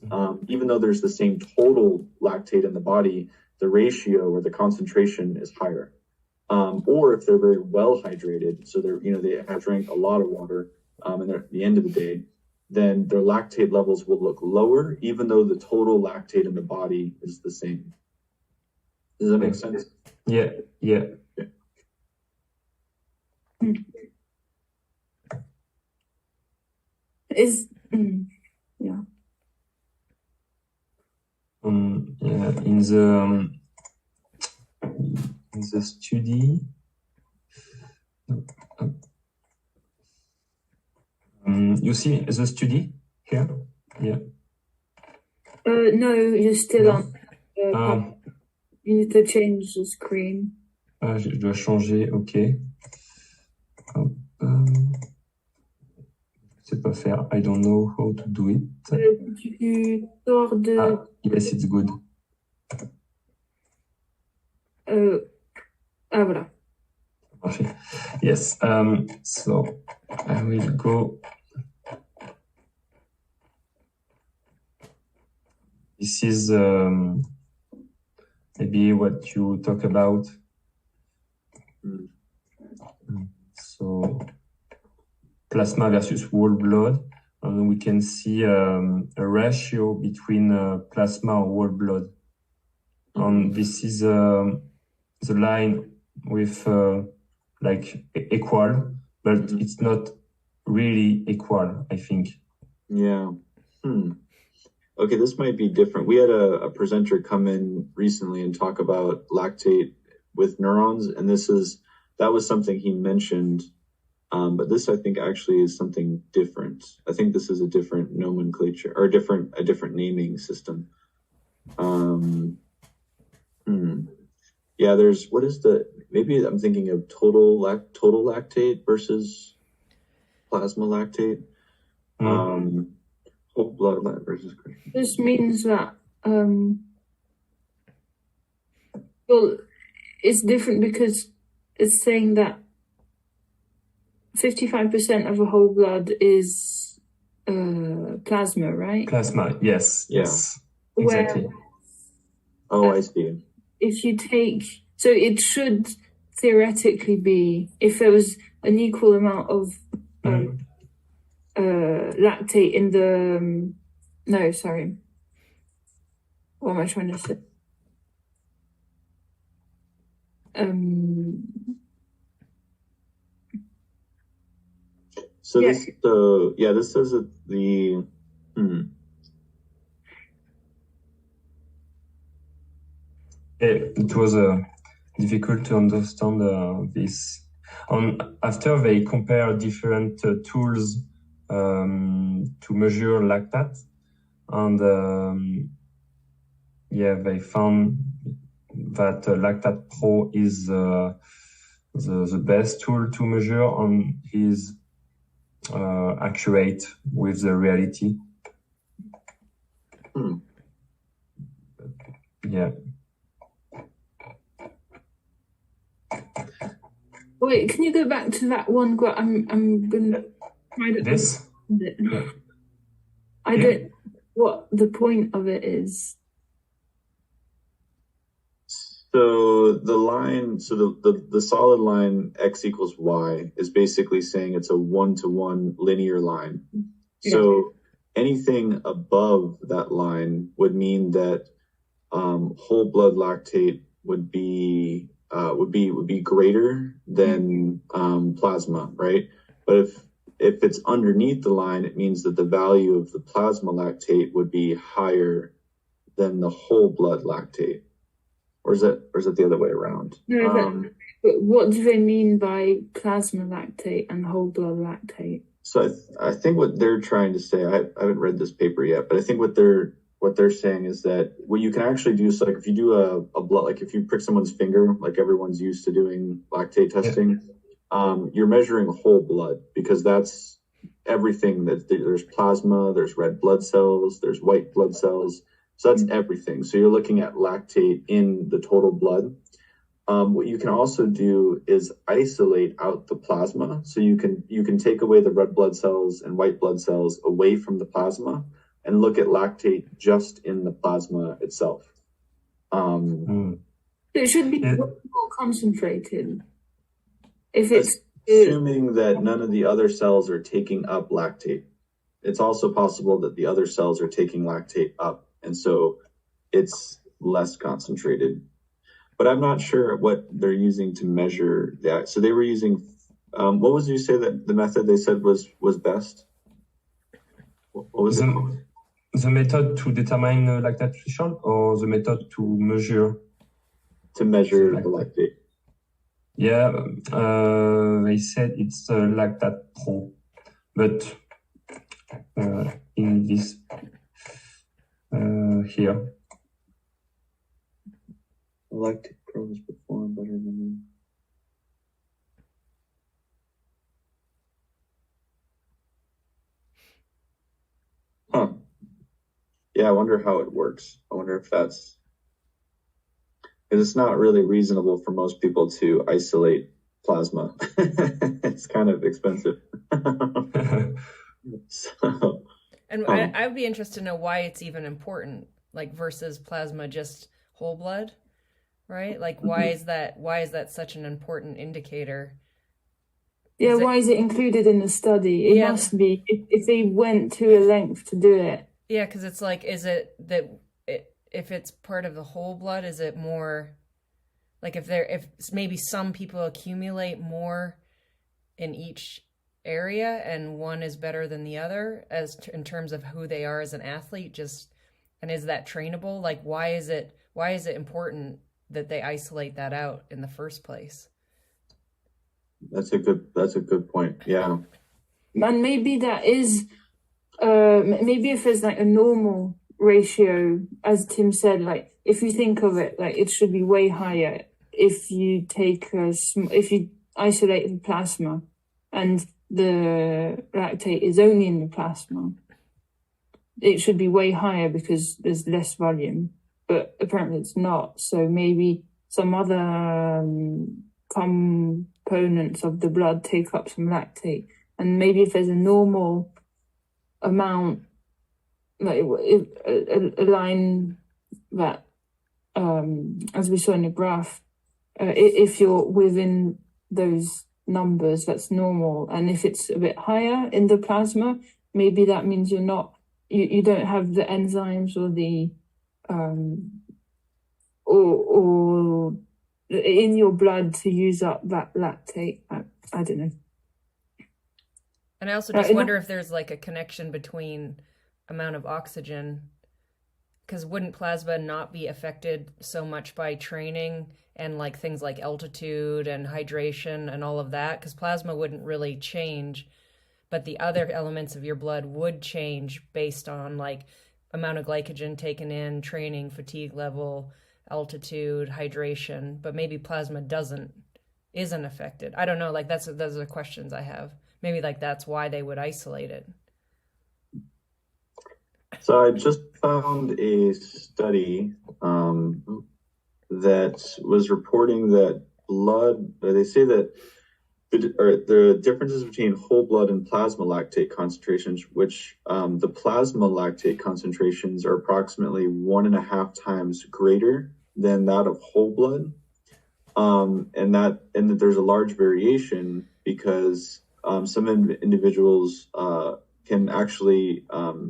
even though there's the same total lactate in the body, the ratio or the concentration is higher. Or if they're very well hydrated, so they have drank a lot of water and they're at the end of the day, then their lactate levels will look lower, even though the total lactate in the body is the same. Does that make sense? Yeah. In the study, you see the study here? Yeah. No, you're still on. You need to change the screen. Je dois changer, ok. Je sais pas faire. I don't know how to do it. Tu sors de... Yes, it's good. Voilà. Yes, so I will go. This is maybe what you talk about. So plasma versus whole blood, and we can see a ratio between plasma or whole blood. And this is the line with like equal, but it's not really equal, I think. Yeah. Okay, this might be different. We had a presenter come in recently and talk about lactate with neurons, and that was something he mentioned. But this, I think, actually is something different. I think this is a different nomenclature or a different naming system. Yeah, maybe I'm thinking of total lactate versus plasma lactate. Whole blood versus. This means that it's different because it's saying that 55% of a whole blood is plasma, right? Plasma, yes. Exactly. I see. If you so it should theoretically be, if there was an equal amount of lactate in No, sorry. What am I trying to say? So Yeah. this says that It was difficult to understand this. After they compare different tools to measure lactate, and they found that Lactate Pro is the best tool to measure and is accurate with the reality. Yeah. Wait, can you go back to that one? I'm gonna try to This? Yeah. I don't what the point of it is. So the solid line x equals y is basically saying it's a 1-to-1 linear line. Yeah. So anything above that line would mean that whole blood lactate would be greater than plasma, right? But if it's underneath the line, it means that the value of the plasma lactate would be higher than the whole blood lactate. Or is that the other way around? No, but what do they mean by plasma lactate and whole blood lactate? So I think what they're trying to say, I haven't read this paper yet, but I think what they're saying is that what you can actually do, so like if you do a blood, like if you prick someone's finger, like everyone's used to doing lactate testing, you're measuring whole blood because that's everything that there's plasma, there's red blood cells, there's white blood cells. So that's everything. So you're looking at lactate in the total blood. What you can also do is isolate out the plasma. So you can take away the red blood cells and white blood cells away from the plasma and look at lactate just in the plasma itself. It should be more concentrated. If it's assuming that none of the other cells are taking up lactate. It's also possible that the other cells are taking lactate up, and so it's less concentrated. But I'm not sure what they're using to measure that. So they were using, what was you say that the method they said was best? What was it? The method to determine lactate threshold or the method to measure? To measure the lactate. Yeah, they said it's Lactate Pro, but in this here. Lactate Pro is performed better than. Huh. Yeah, I wonder how it works. I wonder if that's. Because it's not really reasonable for most people to isolate plasma. It's kind of expensive. And I would be interested to know why it's even important, like versus plasma just whole blood, right? Like why is that such an important indicator? Yeah, why is it included in the study? It must be if they went to a length to do it. Yeah, because it's like, is it that if it's part of the whole blood, is it more like if maybe some people accumulate more in each area and one is better than the other in terms of who they are as an athlete, and is that trainable? Like why is it important that they isolate that out in the first place? That's a good point. Yeah. And maybe that is maybe if there's like a normal ratio, as Tim said, like if you think of it, like it should be way higher if you if you isolate the plasma and the lactate is only in the plasma. It should be way higher because there's less volume, but apparently it's not. So maybe some other components of the blood take up some lactate, and maybe if there's a normal amount, like a line that, as we saw in the graph, if you're within those numbers, that's normal. And if it's a bit higher in the plasma, maybe that means you're not you don't have the enzymes or the or in your blood to use up that lactate. I don't know. And I also just wonder if there's like a connection between amount of oxygen, because wouldn't plasma not be affected so much by training and like things like altitude and hydration and all of that? Because plasma wouldn't really change, but the other elements of your blood would change based on like amount of glycogen taken in, training, fatigue level, altitude, hydration, but maybe plasma isn't affected. I don't know, like those are the questions I have. Maybe like that's why they would isolate it. So I just found a study that was reporting that they say that the differences between whole blood and plasma lactate concentrations, which the plasma lactate concentrations are approximately 1.5 times greater than that of whole blood, and that there's a large variation because some individuals can actually have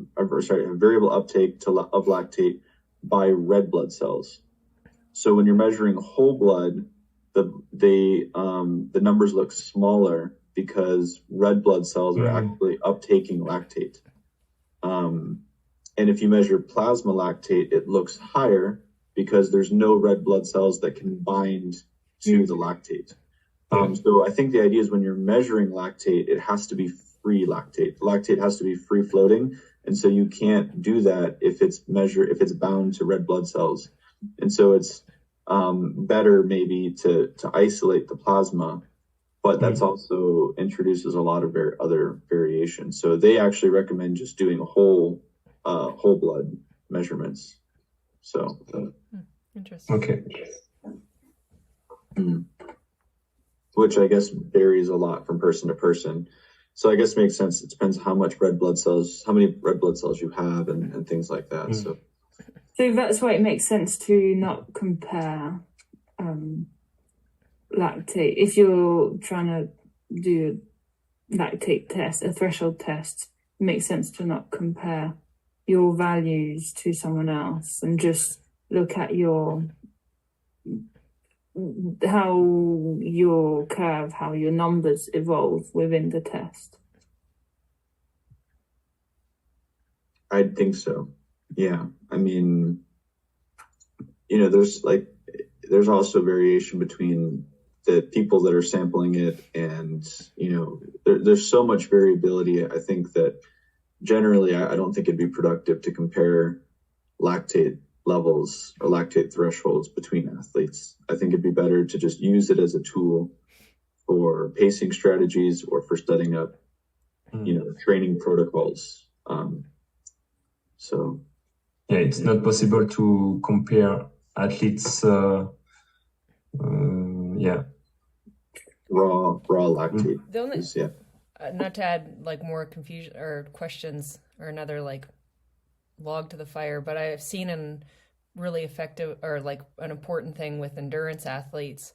variable uptake of lactate by red blood cells. So when you're measuring whole blood, the numbers look smaller because red blood cells are actually uptaking lactate. And if you measure plasma lactate, it looks higher because there's no red blood cells that can bind to the lactate. So I think the idea is when you're measuring lactate, it has to be free lactate. Lactate has to be free floating. And so you can't do that if it's bound to red blood cells. And so it's better maybe to isolate the plasma, but that's also introduces a lot of other variations. So they actually recommend just doing whole blood measurements. So interesting. Okay. Which I guess varies a lot from person to person. So I guess it makes sense. It depends how many red blood cells you have and things like that. So that's why it makes sense to not compare lactate. If you're trying to do a lactate test, a threshold test, it makes sense to not compare your values to someone else and just look at how your numbers evolve within the test. I think so. Yeah. I mean, there's also variation between the people that are sampling it and, there's so much variability. I think that generally, I don't think it'd be productive to compare lactate levels or lactate thresholds between athletes. I think it'd be better to just use it as a tool for pacing strategies or for setting up, training protocols. So. Yeah, it's not possible to compare athletes. Raw lactate. Not to add like more confusion or questions or another like log to the fire, but I've seen an really effective or like an important thing with endurance athletes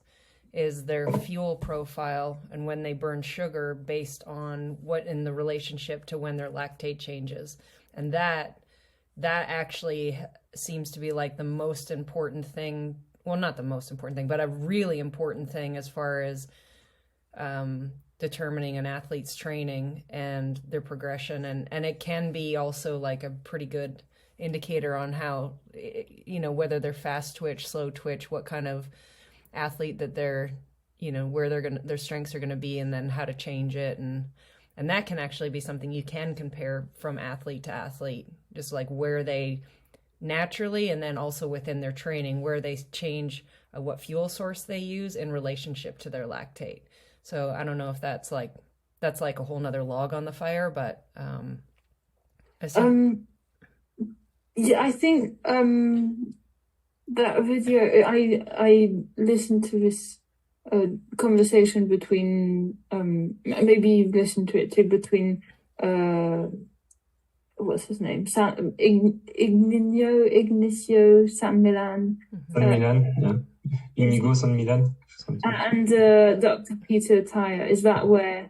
is their fuel profile and when they burn sugar based on what in the relationship to when their lactate changes. And that actually seems to be like the most important thing. Well, not the most important thing, but a really important thing as far as determining an athlete's training and their progression. And it can be also like a pretty good indicator on how, whether they're fast twitch, slow twitch, what kind of athlete that they're, where their strengths are going to be, and then how to change it. And that can actually be something you can compare from athlete to athlete, just like where they naturally, and then also within their training, where they change what fuel source they use in relationship to their lactate. So I don't know if that's like a whole nother log on the fire, but I think that video, I listened to this conversation between maybe you've listened to it too, between what's his name, Ignacio San Milan, Inigo San Milan, and Dr. Peter Tyer. Is that where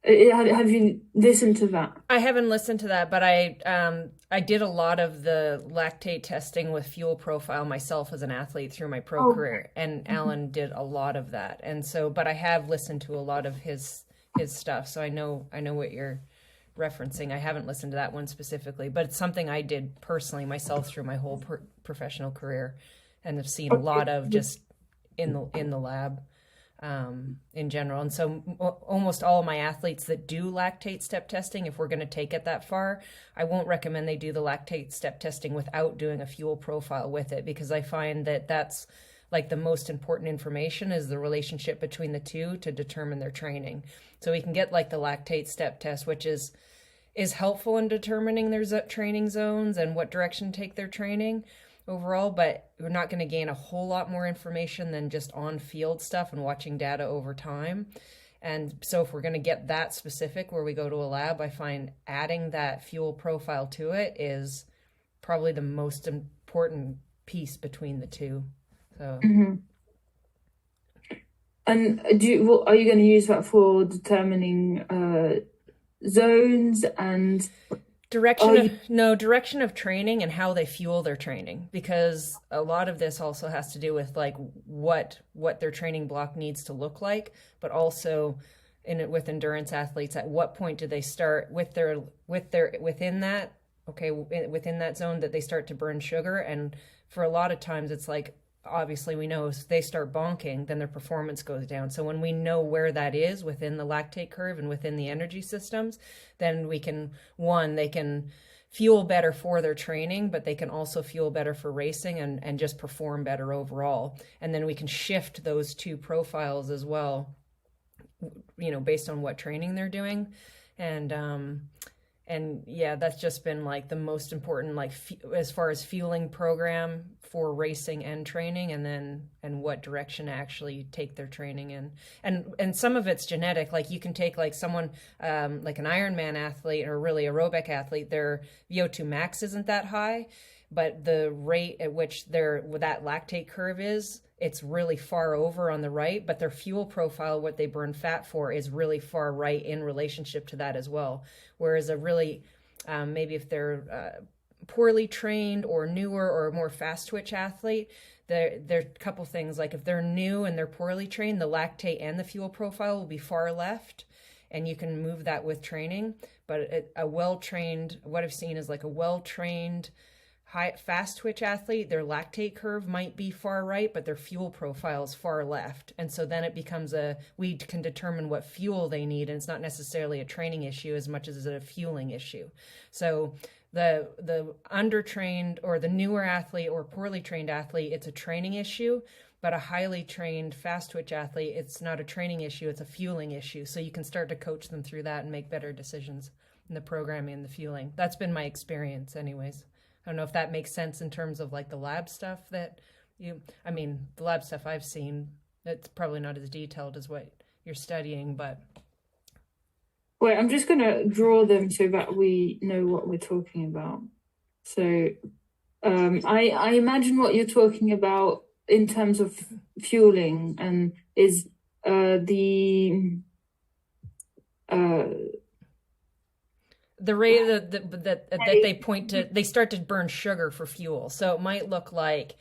Have you listened to that? I haven't listened to that, but I did a lot of the lactate testing with fuel profile myself as an athlete through my pro career, and Alan did a lot of that. And so, but I have listened to a lot of his stuff, so I know what you're referencing. I haven't listened to that one specifically, but it's something I did personally myself through my whole professional career, and have seen a lot of just in the lab. In general. And so almost all of my athletes that do lactate step testing, if we're going to take it that far, I won't recommend they do the lactate step testing without doing a fuel profile with it, because I find that that's like the most important information is the relationship between the two to determine their training. So we can get like the lactate step test, which is helpful in determining their training zones and what direction to take their training overall, but we're not going to gain a whole lot more information than just on field stuff and watching data over time. And so if we're going to get that specific where we go to a lab, I find adding that fuel profile to it is probably the most important piece between the two. So and are you going to use that for determining zones and direction of training and how they fuel their training, because a lot of this also has to do with like what their training block needs to look like, but also with endurance athletes, at what point do they start within that zone that they start to burn sugar. And for a lot of times it's like, obviously we know if they start bonking, then their performance goes down. So when we know where that is within the lactate curve and within the energy systems, then they can fuel better for their training, but they can also fuel better for racing and just perform better overall. And then we can shift those two profiles as well, based on what training they're doing. And yeah, that's just been like the most important, like as far as fueling program for racing and training, and what direction to actually take their training in. And some of it's genetic. Like you can take like someone like an Ironman athlete or really aerobic athlete, their VO2 max isn't that high, but the rate at which that lactate curve is, it's really far over on the right, but their fuel profile, what they burn fat for, is really far right in relationship to that as well. Whereas a really, maybe if they're poorly trained or newer or a more fast twitch athlete, there are a couple things. Like if they're new and they're poorly trained, the lactate and the fuel profile will be far left, and you can move that with training. But a well-trained, what I've seen is like a well-trained fast twitch athlete, their lactate curve might be far right, but their fuel profile is far left. And so then it becomes we can determine what fuel they need, and it's not necessarily a training issue as much as it's a fueling issue. So the undertrained or the newer athlete or poorly trained athlete, it's a training issue, but a highly trained fast twitch athlete, it's not a training issue, it's a fueling issue. So you can start to coach them through that and make better decisions in the programming and the fueling. That's been my experience anyways. I don't know if that makes sense in terms of like the lab stuff the lab stuff I've seen, it's probably not as detailed as what you're studying, but. Wait, I'm just going to draw them so that we know what we're talking about. So I imagine what you're talking about in terms of fueling and is the rate that they point to, they start to burn sugar for fuel. So it might look like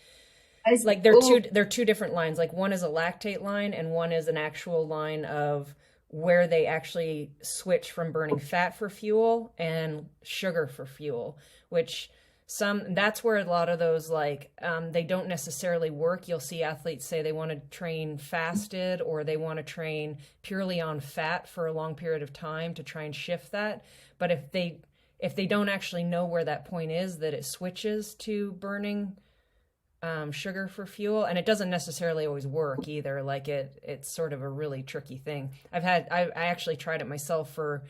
they're two different lines. Like one is a lactate line and one is an actual line of where they actually switch from burning fat for fuel and sugar for fuel, which that's where a lot of those they don't necessarily work. You'll see athletes say they want to train fasted or they want to train purely on fat for a long period of time to try and shift that. But if they don't actually know where that point is, that it switches to burning sugar for fuel, and it doesn't necessarily always work either. Like it's sort of a really tricky thing. I actually tried it myself for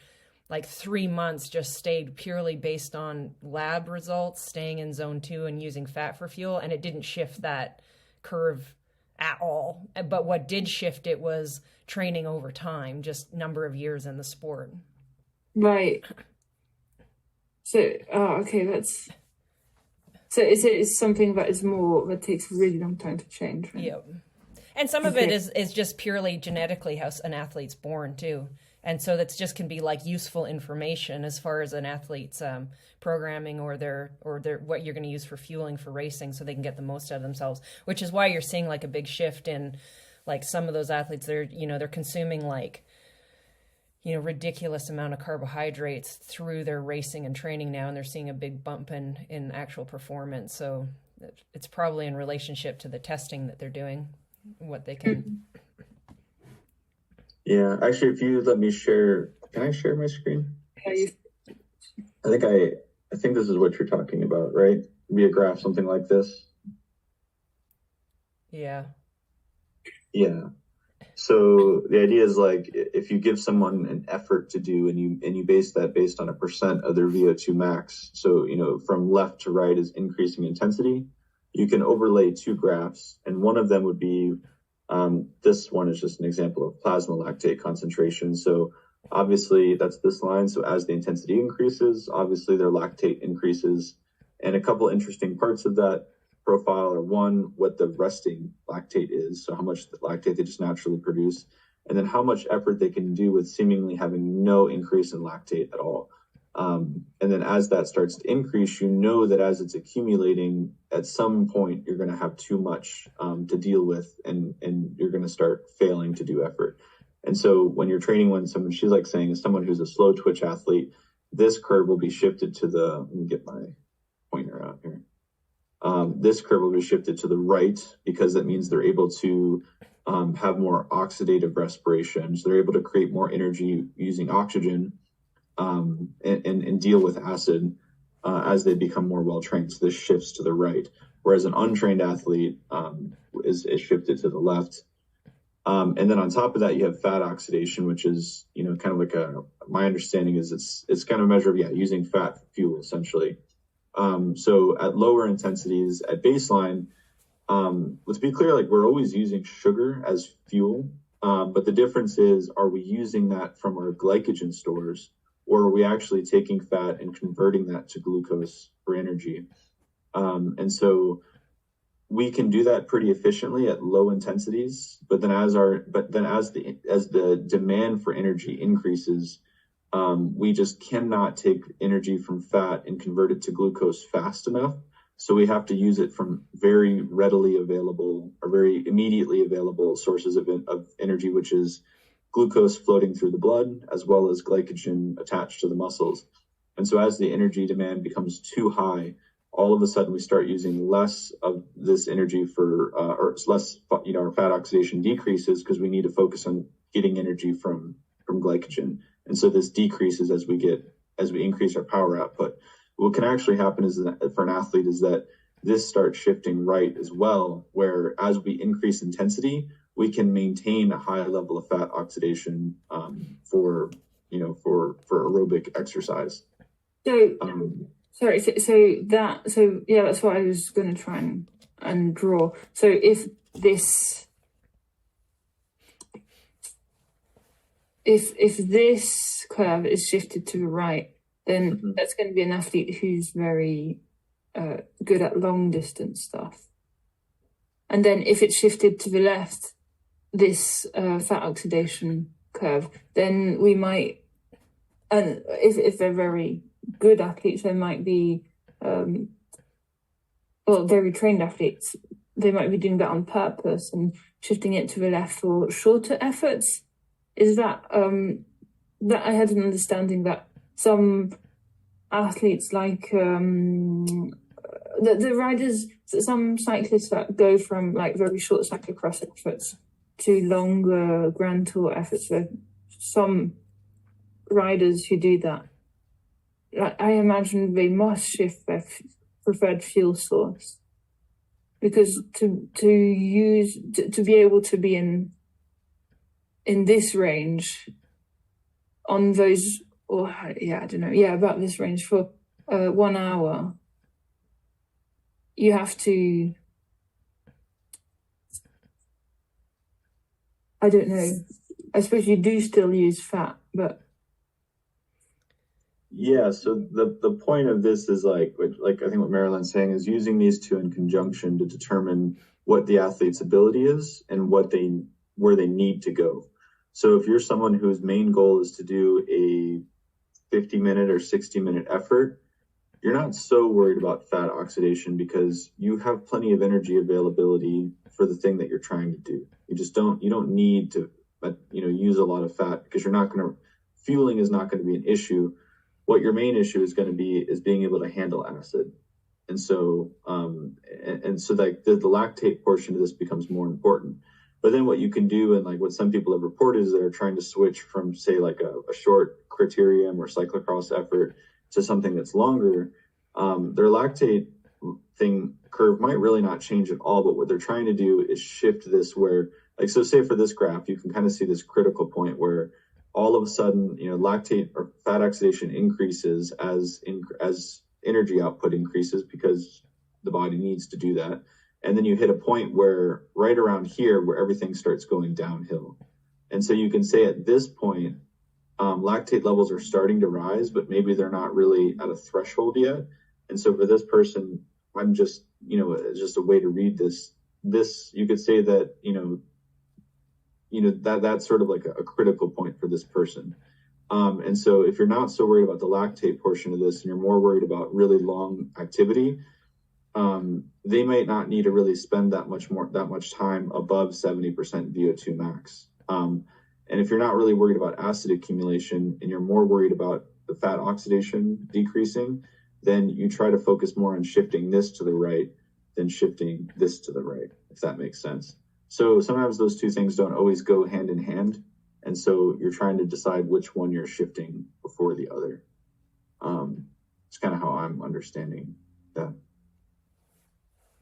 like 3 months, just stayed purely based on lab results, staying in zone 2 and using fat for fuel, and it didn't shift that curve at all. But what did shift it was training over time, just number of years in the sport. Right. So, okay, it's something that takes a really long time to change. Right? Yep. And some of it is just purely genetically how an athlete's born too. And so that's just can be like useful information as far as an athlete's programming or their what you're going to use for fueling for racing, so they can get the most out of themselves. Which is why you're seeing like a big shift in like some of those athletes. They're consuming like ridiculous amount of carbohydrates through their racing and training now, and they're seeing a big bump in actual performance. So it's probably in relationship to the testing that they're doing, what they can. Yeah, actually, if you let me share, can I share my screen? Yeah, I think this is what you're talking about, right? Be a graph, something like this. Yeah. Yeah. So the idea is like if you give someone an effort to do and you base that based on a percent of their VO2 max. So, from left to right is increasing intensity. You can overlay two graphs, and one of them would be this one is just an example of plasma lactate concentration. So obviously that's this line. So as the intensity increases, obviously their lactate increases. And a couple interesting parts of that profile are, one, what the resting lactate is, so how much lactate they just naturally produce, and then how much effort they can do with seemingly having no increase in lactate at all. And then as that starts to increase, that as it's accumulating, at some point you're going to have too much to deal with, and you're going to start failing to do effort. And so when you're training she's like saying, is someone who's a slow twitch athlete, this curve will be shifted to let me get my pointer out here. This curve will be shifted to the right, because that means they're able to have more oxidative respiration. So they're able to create more energy using oxygen and deal with acid as they become more well-trained. So this shifts to the right, whereas an untrained athlete is shifted to the left. And then on top of that, you have fat oxidation, which is, kind of like my understanding is it's kind of a measure of, using fat for fuel, essentially. So at lower intensities at baseline, let's be clear, like we're always using sugar as fuel. But the difference is, are we using that from our glycogen stores, or are we actually taking fat and converting that to glucose for energy? And so we can do that pretty efficiently at low intensities, but then as the demand for energy increases, we just cannot take energy from fat and convert it to glucose fast enough. So we have to use it from very readily available or very immediately available sources of energy, which is glucose floating through the blood, as well as glycogen attached to the muscles. And so as the energy demand becomes too high, all of a sudden we start using less of this energy or less, our fat oxidation decreases because we need to focus on getting energy from glycogen. And so this decreases as we increase our power output. What can actually happen is that for an athlete is that this starts shifting right as well, where as we increase intensity, we can maintain a high level of fat oxidation for aerobic exercise. So that's what I was going to try and draw. So if this curve is shifted to the right, then that's going to be an athlete who's very good at long distance stuff. And then if it's shifted to the left, this fat oxidation curve, then we might, and if they're very good athletes, they might be, very trained athletes, they might be doing that on purpose and shifting it to the left for shorter efforts. Is that, that I had an understanding that some athletes like the riders, some cyclists that go from like very short cyclocross efforts to longer Grand Tour efforts. So some riders who do that, I imagine they must shift their preferred fuel source, because to be able to be in this range on those, about this range for 1 hour, you have to, I don't know, I suppose you do still use fat, but. Yeah, so the point of this is like I think what Marilyn's saying is using these two in conjunction to determine what the athlete's ability is and where they need to go. So if you're someone whose main goal is to do a 50-minute or 60-minute effort, you're not so worried about fat oxidation because you have plenty of energy availability for the thing that you're trying to do. You don't need to, use a lot of fat because fueling is not going to be an issue. What your main issue is going to be is being able to handle acid. And so, like the lactate portion of this becomes more important. But then what you can do, and like what some people have reported, is they're trying to switch from, say, like a short criterium or cyclocross effort to something that's longer. Their lactate curve might really not change at all, but what they're trying to do is shift this where, like, so say for this graph, you can kind of see this critical point where all of a sudden, lactate or fat oxidation increases as energy output increases because the body needs to do that. And then you hit a point where right around here where everything starts going downhill. And so you can say at this point, lactate levels are starting to rise, but maybe they're not really at a threshold yet. And so for this person, I'm just, just a way to read this, you could say that, that's sort of like a critical point for this person. And so if you're not so worried about the lactate portion of this and you're more worried about really long activity, they might not need to really spend that much time above 70% VO2 max. And if you're not really worried about acid accumulation and you're more worried about the fat oxidation decreasing, then you try to focus more on shifting this to the right than shifting this to the right, if that makes sense. So sometimes those two things don't always go hand in hand. And so you're trying to decide which one you're shifting before the other. It's kind of how I'm understanding that.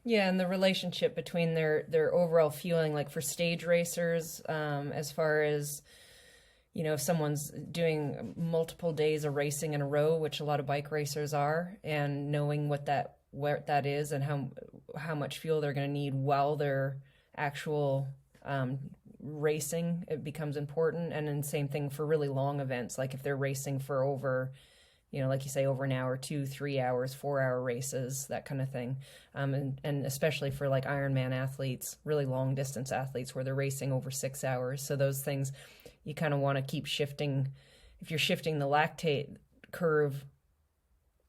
Yeah, and the relationship between their overall fueling, like for stage racers, as far as, if someone's doing multiple days of racing in a row, which a lot of bike racers are, and knowing where that is and how much fuel they're going to need while they're actual racing, it becomes important. And then same thing for really long events, like if they're racing for over, like you say, over an hour, 2, 3 hours, 4-hour races, that kind of thing. And especially for like Ironman athletes, really long distance athletes where they're racing over 6 hours. So those things you kind of want to keep shifting. If you're shifting the lactate curve,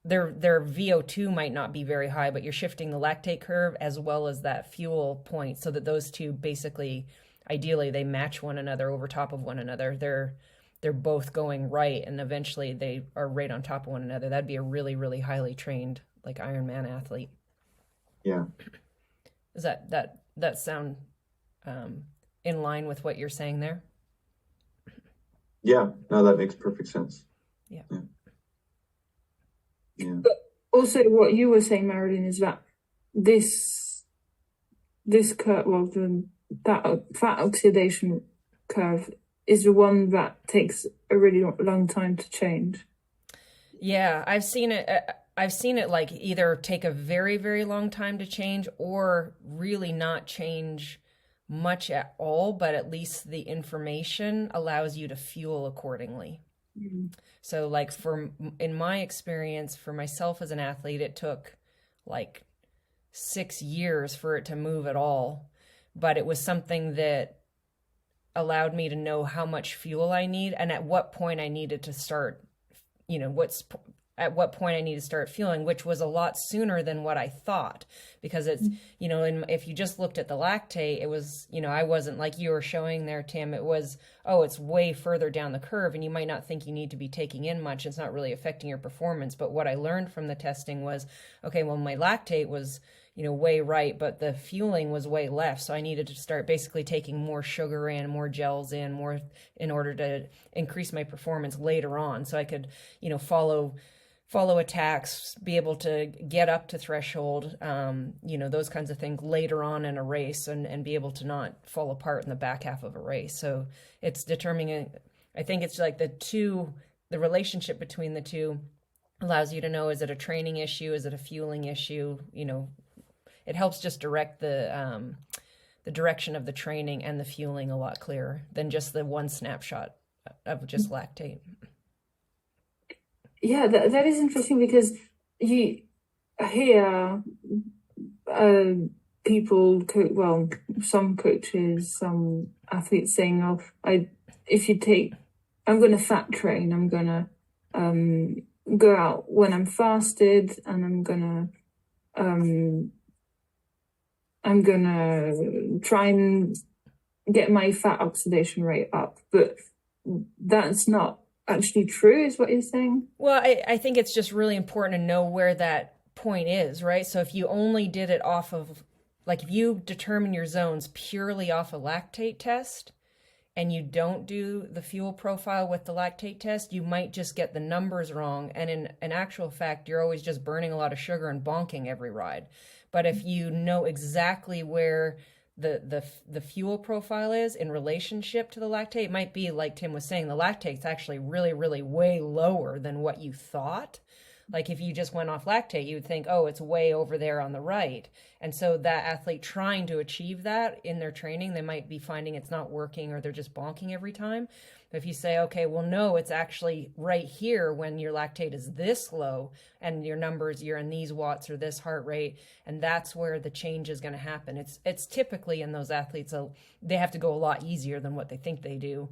their VO2 might not be very high, but you're shifting the lactate curve as well as that fuel point so that those two basically, ideally, they match one another over top of one another. They're both going right, and eventually they are right on top of one another. That'd be a really, really highly trained, like, Ironman athlete. Yeah. Does that sound in line with what you're saying there? Yeah, no, that makes perfect sense. Yeah. But also what you were saying, Marilyn, is that this curve, that fat oxidation curve is the one that takes a really long time to change. Yeah, I've seen it like either take a very, very long time to change or really not change much at all, but at least the information allows you to fuel accordingly. Mm-hmm. So like in my experience, for myself as an athlete, it took like 6 years for it to move at all, but it was something that allowed me to know how much fuel I need and at what point I needed to start, at what point I need to start fueling, which was a lot sooner than what I thought, because it's, and if you just looked at the lactate, it was, I wasn't like you were showing there, Tim, it was, it's way further down the curve and you might not think you need to be taking in much. It's not really affecting your performance. But what I learned from the testing was, okay, well, my lactate was, way right, but the fueling was way left. So I needed to start basically taking more sugar in, more gels in, more in order to increase my performance later on. So I could, follow attacks, be able to get up to threshold, those kinds of things later on in a race and be able to not fall apart in the back half of a race. So it's determining, I think it's like the relationship between the two allows you to know, is it a training issue? Is it a fueling issue? It helps just direct the direction of the training and the fueling a lot clearer than just the one snapshot of just lactate. Yeah, that is interesting because you hear people, some coaches, some athletes saying, if you take, I'm going to fat train, I'm going to go out when I'm fasted, and I'm gonna try and get my fat oxidation rate up, but that's not actually true, is what you're saying? Well, I think it's just really important to know where that point is, right? So if you only did it off of, like, if you determine your zones purely off a lactate test, and you don't do the fuel profile with the lactate test, you might just get the numbers wrong. And in actual fact, you're always just burning a lot of sugar and bonking every ride. But if you know exactly where the fuel profile is in relationship to the lactate, it might be like Tim was saying, the lactate's actually really, really way lower than what you thought. Like if you just went off lactate, you would think, oh, it's way over there on the right. And so that athlete trying to achieve that in their training, they might be finding it's not working, or they're just bonking every time. But if you say, okay, well, no, it's actually right here when your lactate is this low and your numbers, you're in these watts or this heart rate, and that's where the change is going to happen. It's typically in those athletes, they have to go a lot easier than what they think they do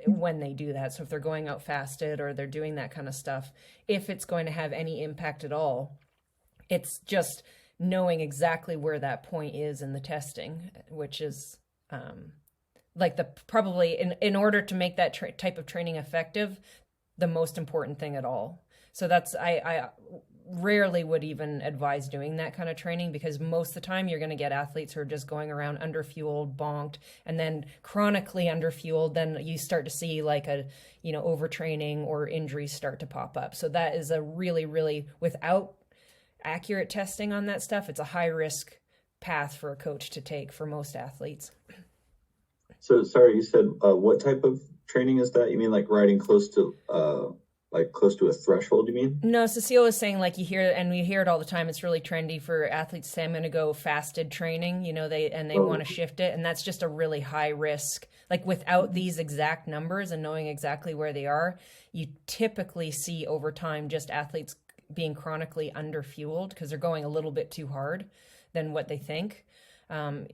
when they do that. So if they're going out fasted or they're doing that kind of stuff, if it's going to have any impact at all, it's just knowing exactly where that point is in the testing, which is like probably in order to make that type of training effective, the most important thing at all. So that's, I rarely would even advise doing that kind of training, because most of the time you're going to get athletes who are just going around underfueled, bonked, and then chronically underfueled. Then you start to see like overtraining or injuries start to pop up. So that is a really, really, without accurate testing on that stuff, it's a high risk path for a coach to take for most athletes. So sorry, you said what type of training is that? You mean like riding close to a threshold, you mean? No, Cecile was saying, like, you hear, and we hear it all the time, it's really trendy for athletes to say, I'm going to go fasted training, they want to shift it. And that's just a really high risk. Like without these exact numbers and knowing exactly where they are, you typically see over time just athletes being chronically underfueled because they're going a little bit too hard than what they think.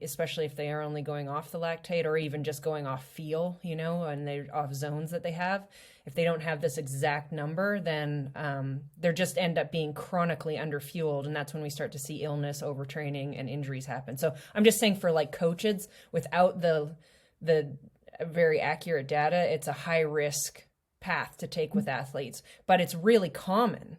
Especially if they are only going off the lactate or even just going off feel, and they're off zones that they have. If they don't have this exact number, then they just end up being chronically underfueled. And that's when we start to see illness, overtraining, and injuries happen. So I'm just saying for like coaches, without the very accurate data, it's a high risk path to take with athletes, but it's really common.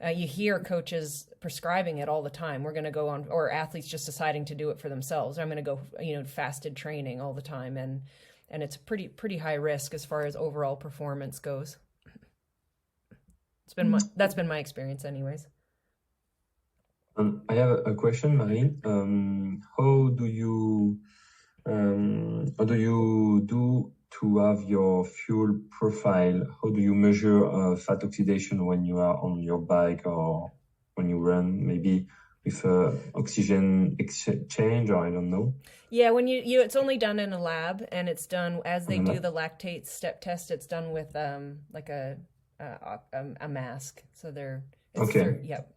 You hear coaches prescribing it all the time. We're going to go on, or athletes just deciding to do it for themselves. I'm going to go, fasted training all the time. And it's pretty high risk as far as overall performance goes. That's been my experience anyways. I have a question, Marie. How do you do to have your fuel profile? How do you measure fat oxidation when you are on your bike or when you run, maybe with oxygen exchange, or I don't know? Yeah, when you it's only done in a lab, and it's done as they do the lactate step test. It's done with like a mask. So yep.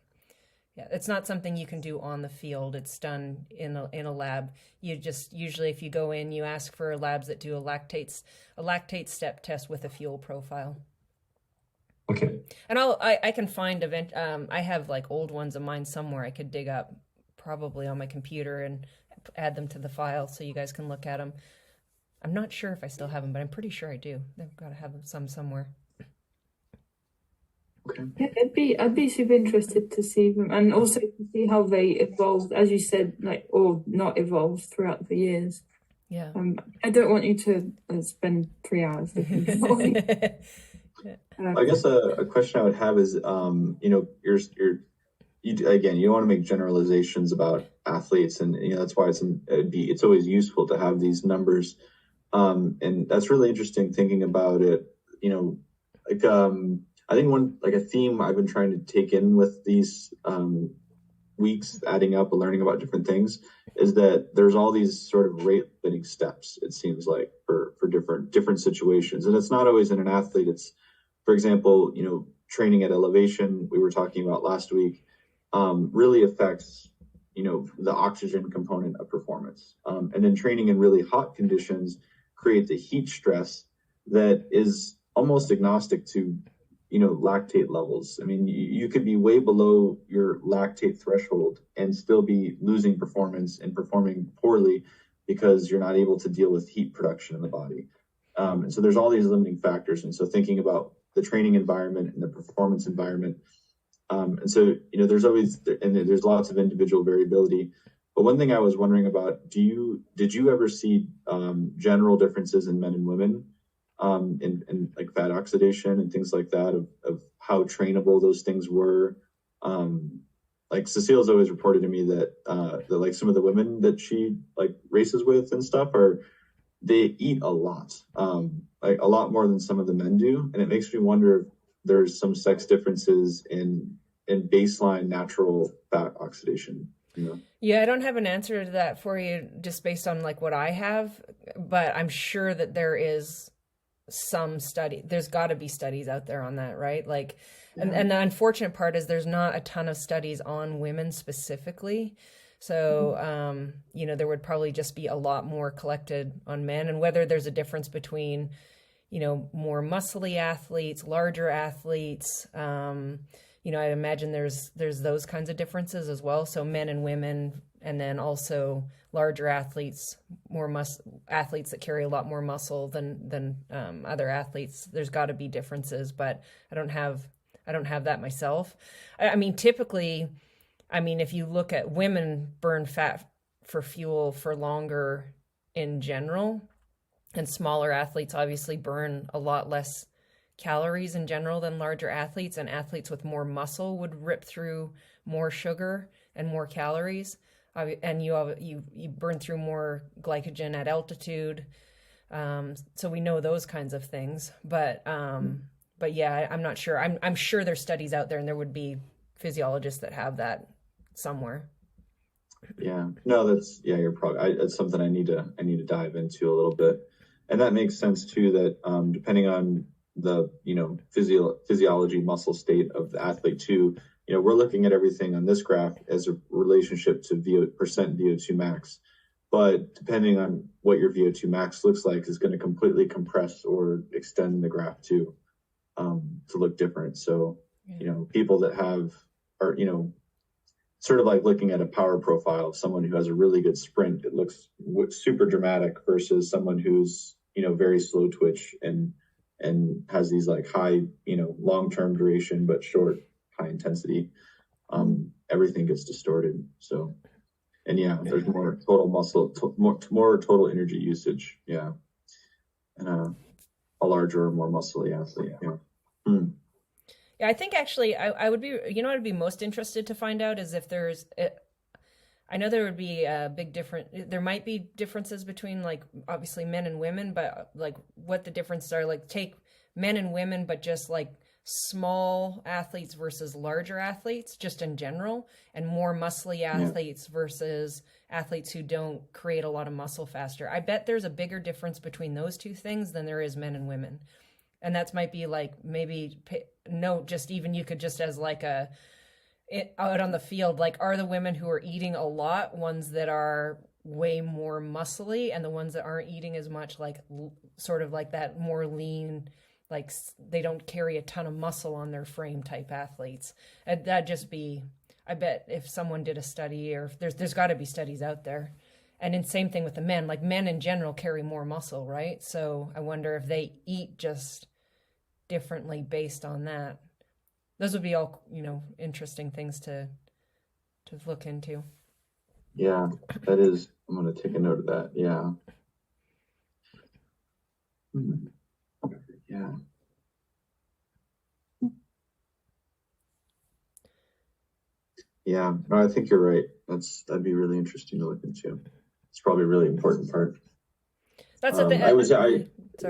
Yeah, it's not something you can do on the field. It's done in a lab. You just usually, if you go in, you ask for labs that do a lactate step test with a fuel profile. Okay. And I can find I have like old ones of mine somewhere I could dig up, probably on my computer, and add them to the file so you guys can look at them. I'm not sure if I still have them, but I'm pretty sure I do. I've got to have some somewhere. Okay. Yeah, I'd be super interested to see them, and also to see how they evolved, as you said, like, or not evolved throughout the years. Yeah. I don't want you to spend 3 hours looking for it. I guess a question I would have is, you don't want to make generalizations about athletes, and that's why it's always useful to have these numbers, and that's really interesting thinking about it. I think a theme I've been trying to take in with these weeks, adding up and learning about different things, is that there's all these sort of rate limiting steps, it seems like, for different situations. And it's not always in an athlete. It's, for example, training at elevation, we were talking about last week, really affects, the oxygen component of performance. And then training in really hot conditions creates a heat stress that is almost agnostic to, lactate levels. I mean, you could be way below your lactate threshold and still be losing performance and performing poorly because you're not able to deal with heat production in the body. And so there's all these limiting factors. And so thinking about the training environment and the performance environment. And so, there's lots of individual variability. But one thing I was wondering about, did you ever see general differences in men and women in like fat oxidation and things like that, of how trainable those things were? Like Cecile's always reported to me that like some of the women that she like races with and stuff they eat a lot, like a lot more than some of the men do. And it makes me wonder if there's some sex differences in baseline natural fat oxidation. Yeah, I don't have an answer to that for you just based on like what I have, but I'm sure that there is some study. There's got to be studies out there on that, right? Like, and the unfortunate part is there's not a ton of studies on women specifically. So, there would probably just be a lot more collected on men, and whether there's a difference between, more muscly athletes, larger athletes. I'd imagine there's those kinds of differences as well. So men and women, and then also larger athletes, athletes that carry a lot more muscle than other athletes. There's got to be differences, but I don't have that myself. I mean, typically, if you look at women burn fat for fuel for longer in general, and smaller athletes obviously burn a lot less calories in general than larger athletes, and athletes with more muscle would rip through more sugar and more calories, and you burn through more glycogen at altitude. So we know those kinds of things, but yeah, I'm not sure. I'm sure there's studies out there, and there would be physiologists that have that somewhere. Yeah, no, you're probably, it's something I need to dive into a little bit. And that makes sense too, that depending on the physiology, muscle state of the athlete too, we're looking at everything on this graph as a relationship to percent VO2 max, but depending on what your VO2 max looks like is going to completely compress or extend the graph too, to look different. So people that are sort of like looking at a power profile of someone who has a really good sprint, it looks super dramatic versus someone who's very slow twitch and has these like high, long-term duration, but short, high intensity. Everything gets distorted. So, and there's more total muscle, more total energy usage. Yeah. And a larger, more muscly athlete. Yeah. Yeah, I think actually I would be, I'd be most interested to find out is if I know there would be a big there might be differences between like obviously men and women, but like what the differences are, like take men and women, but just like small athletes versus larger athletes just in general, and more muscly athletes versus athletes who don't create a lot of muscle faster. I bet there's a bigger difference between those two things than there is men and women. And that might be like, just even you could just as like out on the field, like are the women who are eating a lot ones that are way more muscly, and the ones that aren't eating as much, like sort of like that more lean, like they don't carry a ton of muscle on their frame type athletes? That'd just be, I bet if someone did a study, or if there's got to be studies out there. And then same thing with the men, like men in general carry more muscle, right? So I wonder if they eat just differently based on that. Those would be all, interesting things to look into. Yeah, that is, I'm going to take a note of that. Yeah. Yeah. Yeah, no, I think you're right. That'd be really interesting to look into. It's probably a really important part. That's the thing.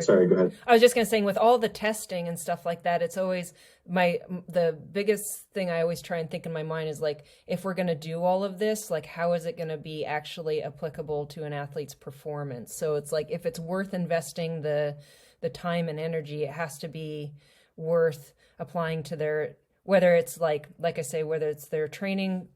Sorry, go ahead. I was just going to say, with all the testing and stuff like that, it's always the biggest thing I always try and think in my mind is like, if we're going to do all of this, like, how is it going to be actually applicable to an athlete's performance? So it's like, if it's worth investing the time and energy, it has to be worth applying to whether it's like I say, whether it's their training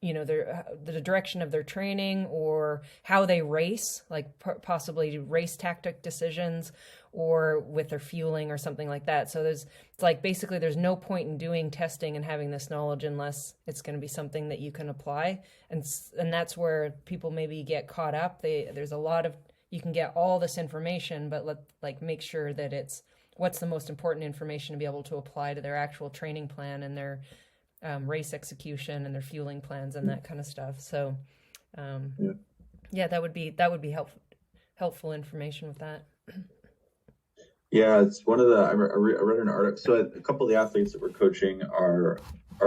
the direction of their training or how they race, like possibly race tactic decisions or with their fueling or something like that. So it's like basically there's no point in doing testing and having this knowledge unless it's going to be something that you can apply. And that's where people maybe get caught up. There's a lot of, you can get all this information, but make sure that it's what's the most important information to be able to apply to their actual training plan and their race execution and their fueling plans and that kind of stuff. So, that would be helpful information with that. Yeah, it's one of the, I read an article. So a couple of the athletes that we're coaching are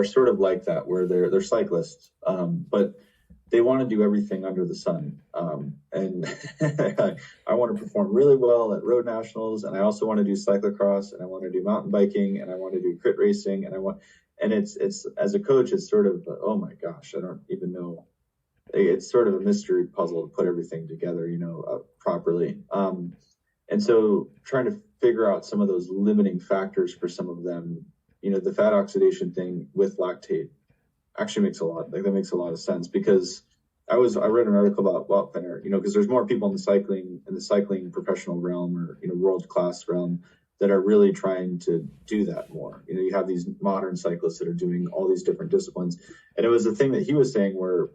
sort of like that, where they're cyclists, but they want to do everything under the sun. And I want to perform really well at road nationals, and I also want to do cyclocross, and I want to do mountain biking, and I want to do crit racing, and it's as a coach, it's sort of, oh my gosh, I don't even know. It's sort of a mystery puzzle to put everything together, properly. And so trying to figure out some of those limiting factors for some of them, the fat oxidation thing with lactate actually makes a lot of sense, because I read an article about Wapner, because there's more people in the cycling professional realm or, world class realm that are really trying to do that more. You have these modern cyclists that are doing all these different disciplines. And it was a thing that he was saying where,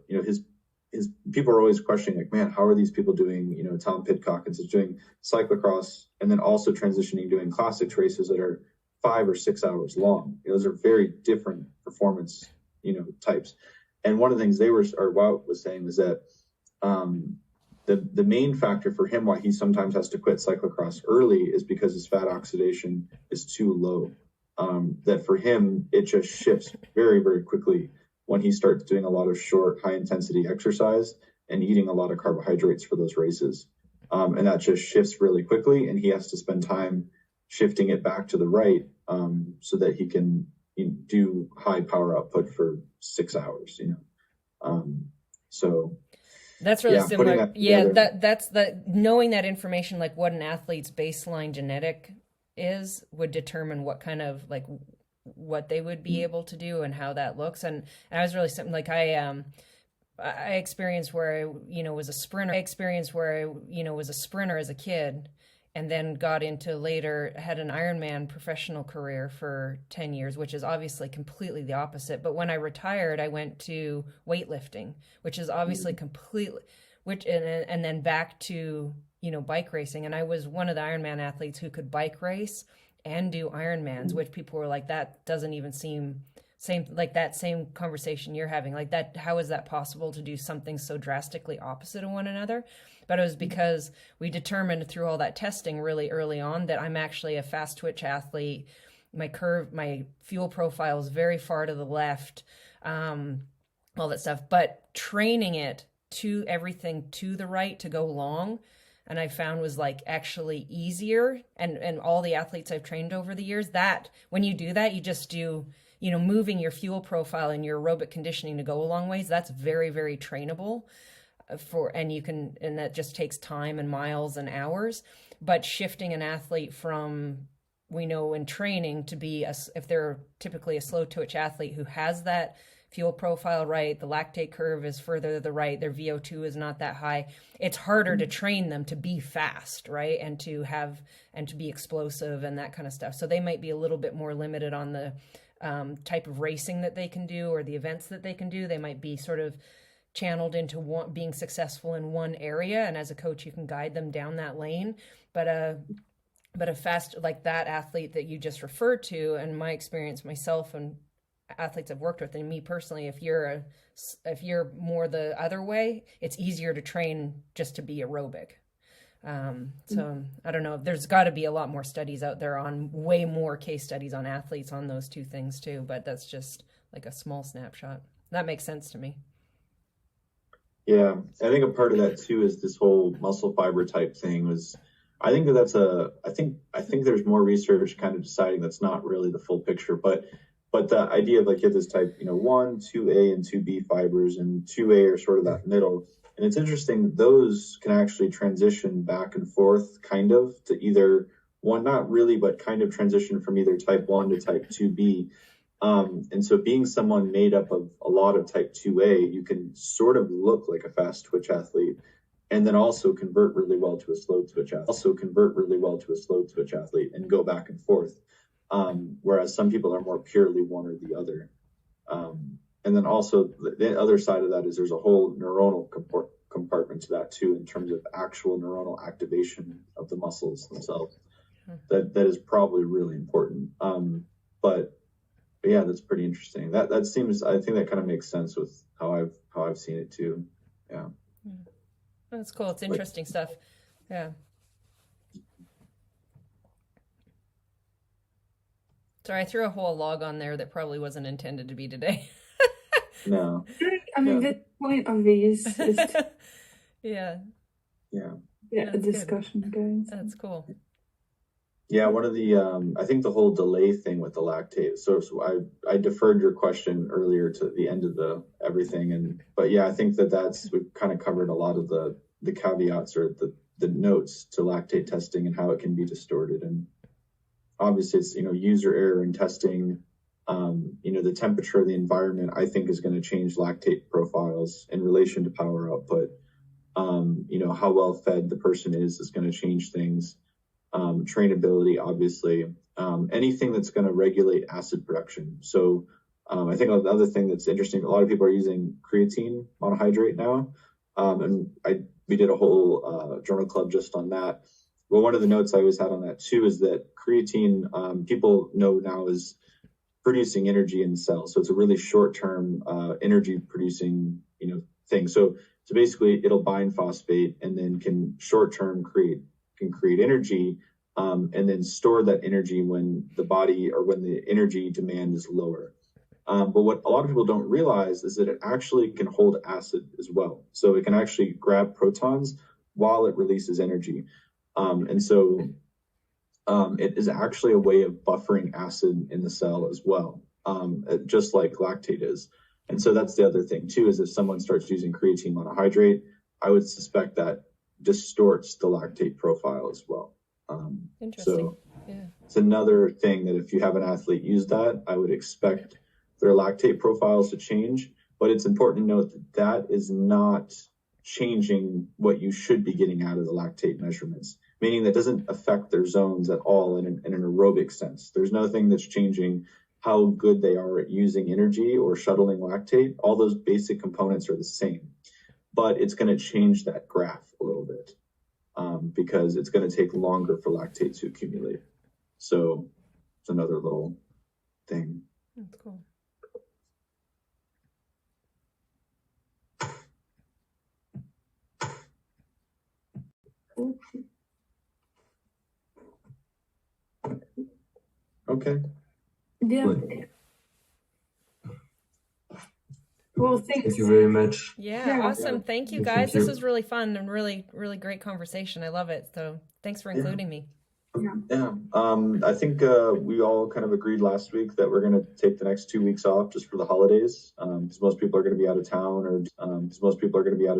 his people are always questioning, like, man, how are these people doing, Tom Pidcock is doing cyclocross and then also transitioning doing classics races that are 5 or 6 hours long. Those are very different performance, types. And one of the things Wout was saying was that the main factor for him why he sometimes has to quit cyclocross early is because his fat oxidation is too low. That for him, it just shifts very, very quickly when he starts doing a lot of short, high-intensity exercise and eating a lot of carbohydrates for those races. And that just shifts really quickly, and he has to spend time shifting it back to the right so that he can do high power output for 6 hours, So that's really similar. That's knowing that information, like what an athlete's baseline genetic is, would determine what kind of what they would be able to do and how that looks. And I was really something like I experienced where I was a sprinter. Was a sprinter as a kid, and then got into later had an Ironman professional career for 10 years, which is obviously completely the opposite. But when I retired, I went to weightlifting, which is obviously completely, and then back to, bike racing. And I was one of the Ironman athletes who could bike race and do Ironmans, which people were like, that doesn't even seem that same conversation you're having, like that. How is that possible to do something so drastically opposite of one another? But it was because we determined through all that testing really early on that I'm actually a fast twitch athlete. My fuel profile is very far to the left, all that stuff, but training it to everything to the right to go long, and I found was actually easier. And all the athletes I've trained over the years, that when you do that, you just do, moving your fuel profile and your aerobic conditioning to go a long ways. That's very, very trainable and that just takes time and miles and hours. But shifting an athlete from, we know in training to be, if they're typically a slow twitch athlete who has that fuel profile right, the lactate curve is further to the right, their VO2 is not that high, it's harder to train them to be fast, right? And to be explosive and that kind of stuff. So they might be a little bit more limited on the type of racing that they can do or the events that they can do. They might be sort of channeled into being successful in one area. And as a coach, you can guide them down that lane. But a fast, like that athlete that you just referred to, and my experience myself and athletes I've worked with, and me personally, if you're more the other way, it's easier to train just to be aerobic. So I don't know, there's got to be a lot more studies out there on way more case studies on athletes on those two things too, but that's just like a small snapshot. That makes sense to me. Yeah, I think a part of that too is this whole muscle fiber type thing was, I think I think there's more research kind of deciding that's not really the full picture, but the idea of you have this type, 1, 2A and 2B fibers, and 2A are sort of that middle. And it's interesting, those can actually transition back and forth kind of to either one, not really, but kind of transition from either type 1 to type 2B. And so being someone made up of a lot of type 2A, you can sort of look like a fast twitch athlete and then also convert really well to a slow twitch athlete, and go back and forth. Whereas some people are more purely one or the other. And then also the other side of that is there's a whole neuronal compartment to that too, in terms of actual neuronal activation of the muscles themselves. That is probably really important. But yeah, that's pretty interesting. That seems, I think that kind of makes sense with how I've seen it too. Yeah. That's cool. It's interesting stuff. Yeah. Sorry, I threw a whole log on there that probably wasn't intended to be today. No. I mean, the point of these is to Yeah. get a discussion going. That's cool. Yeah, one of the I think the whole delay thing with the lactate. So I deferred your question earlier to the end of the everything, but yeah, I think we've kind of covered a lot of the caveats or the notes to lactate testing and how it can be distorted. And obviously it's, user error in testing. The temperature of the environment, I think, is going to change lactate profiles in relation to power output. How well fed the person is going to change things. Trainability, obviously, anything that's going to regulate acid production. So I think another thing that's interesting, a lot of people are using creatine monohydrate now. And we did a whole journal club just on that. Well, one of the notes I always had on that too is that creatine, people know now, is producing energy in the cell. So it's a really short-term energy producing, thing. So basically it'll bind phosphate and then can short-term create energy, and then store that energy when the energy demand is lower. But what a lot of people don't realize is that it actually can hold acid as well. So it can actually grab protons while it releases energy. And so it is actually a way of buffering acid in the cell as well, just like lactate is. And so that's the other thing too, is if someone starts using creatine monohydrate, I would suspect that distorts the lactate profile as well. Interesting. So it's another thing that if you have an athlete use that, I would expect their lactate profiles to change. But it's important to note that is not changing what you should be getting out of the lactate measurements, meaning that doesn't affect their zones at all in an aerobic sense. There's nothing that's changing how good they are at using energy or shuttling lactate. All those basic components are the same, but it's going to change that graph a little bit because it's going to take longer for lactate to accumulate. So it's another little thing. That's cool. Okay. Yeah. Good. Well, thanks. Thank you very much. Yeah, awesome. Thank you, Thank guys. you. This was really fun and really, really great conversation. I love it. So thanks for including me. Yeah. I think we all kind of agreed last week that we're going to take the next 2 weeks off just for the holidays, because most people are going to be out of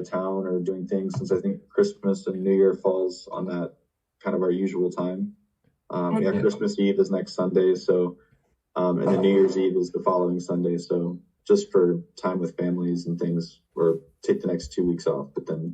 town, or doing things, since I think Christmas and New Year falls on that kind of our usual time. Christmas Eve is next Sunday, so and then New Year's Eve is the following Sunday. So just for time with families and things, we'll take the next 2 weeks off, but then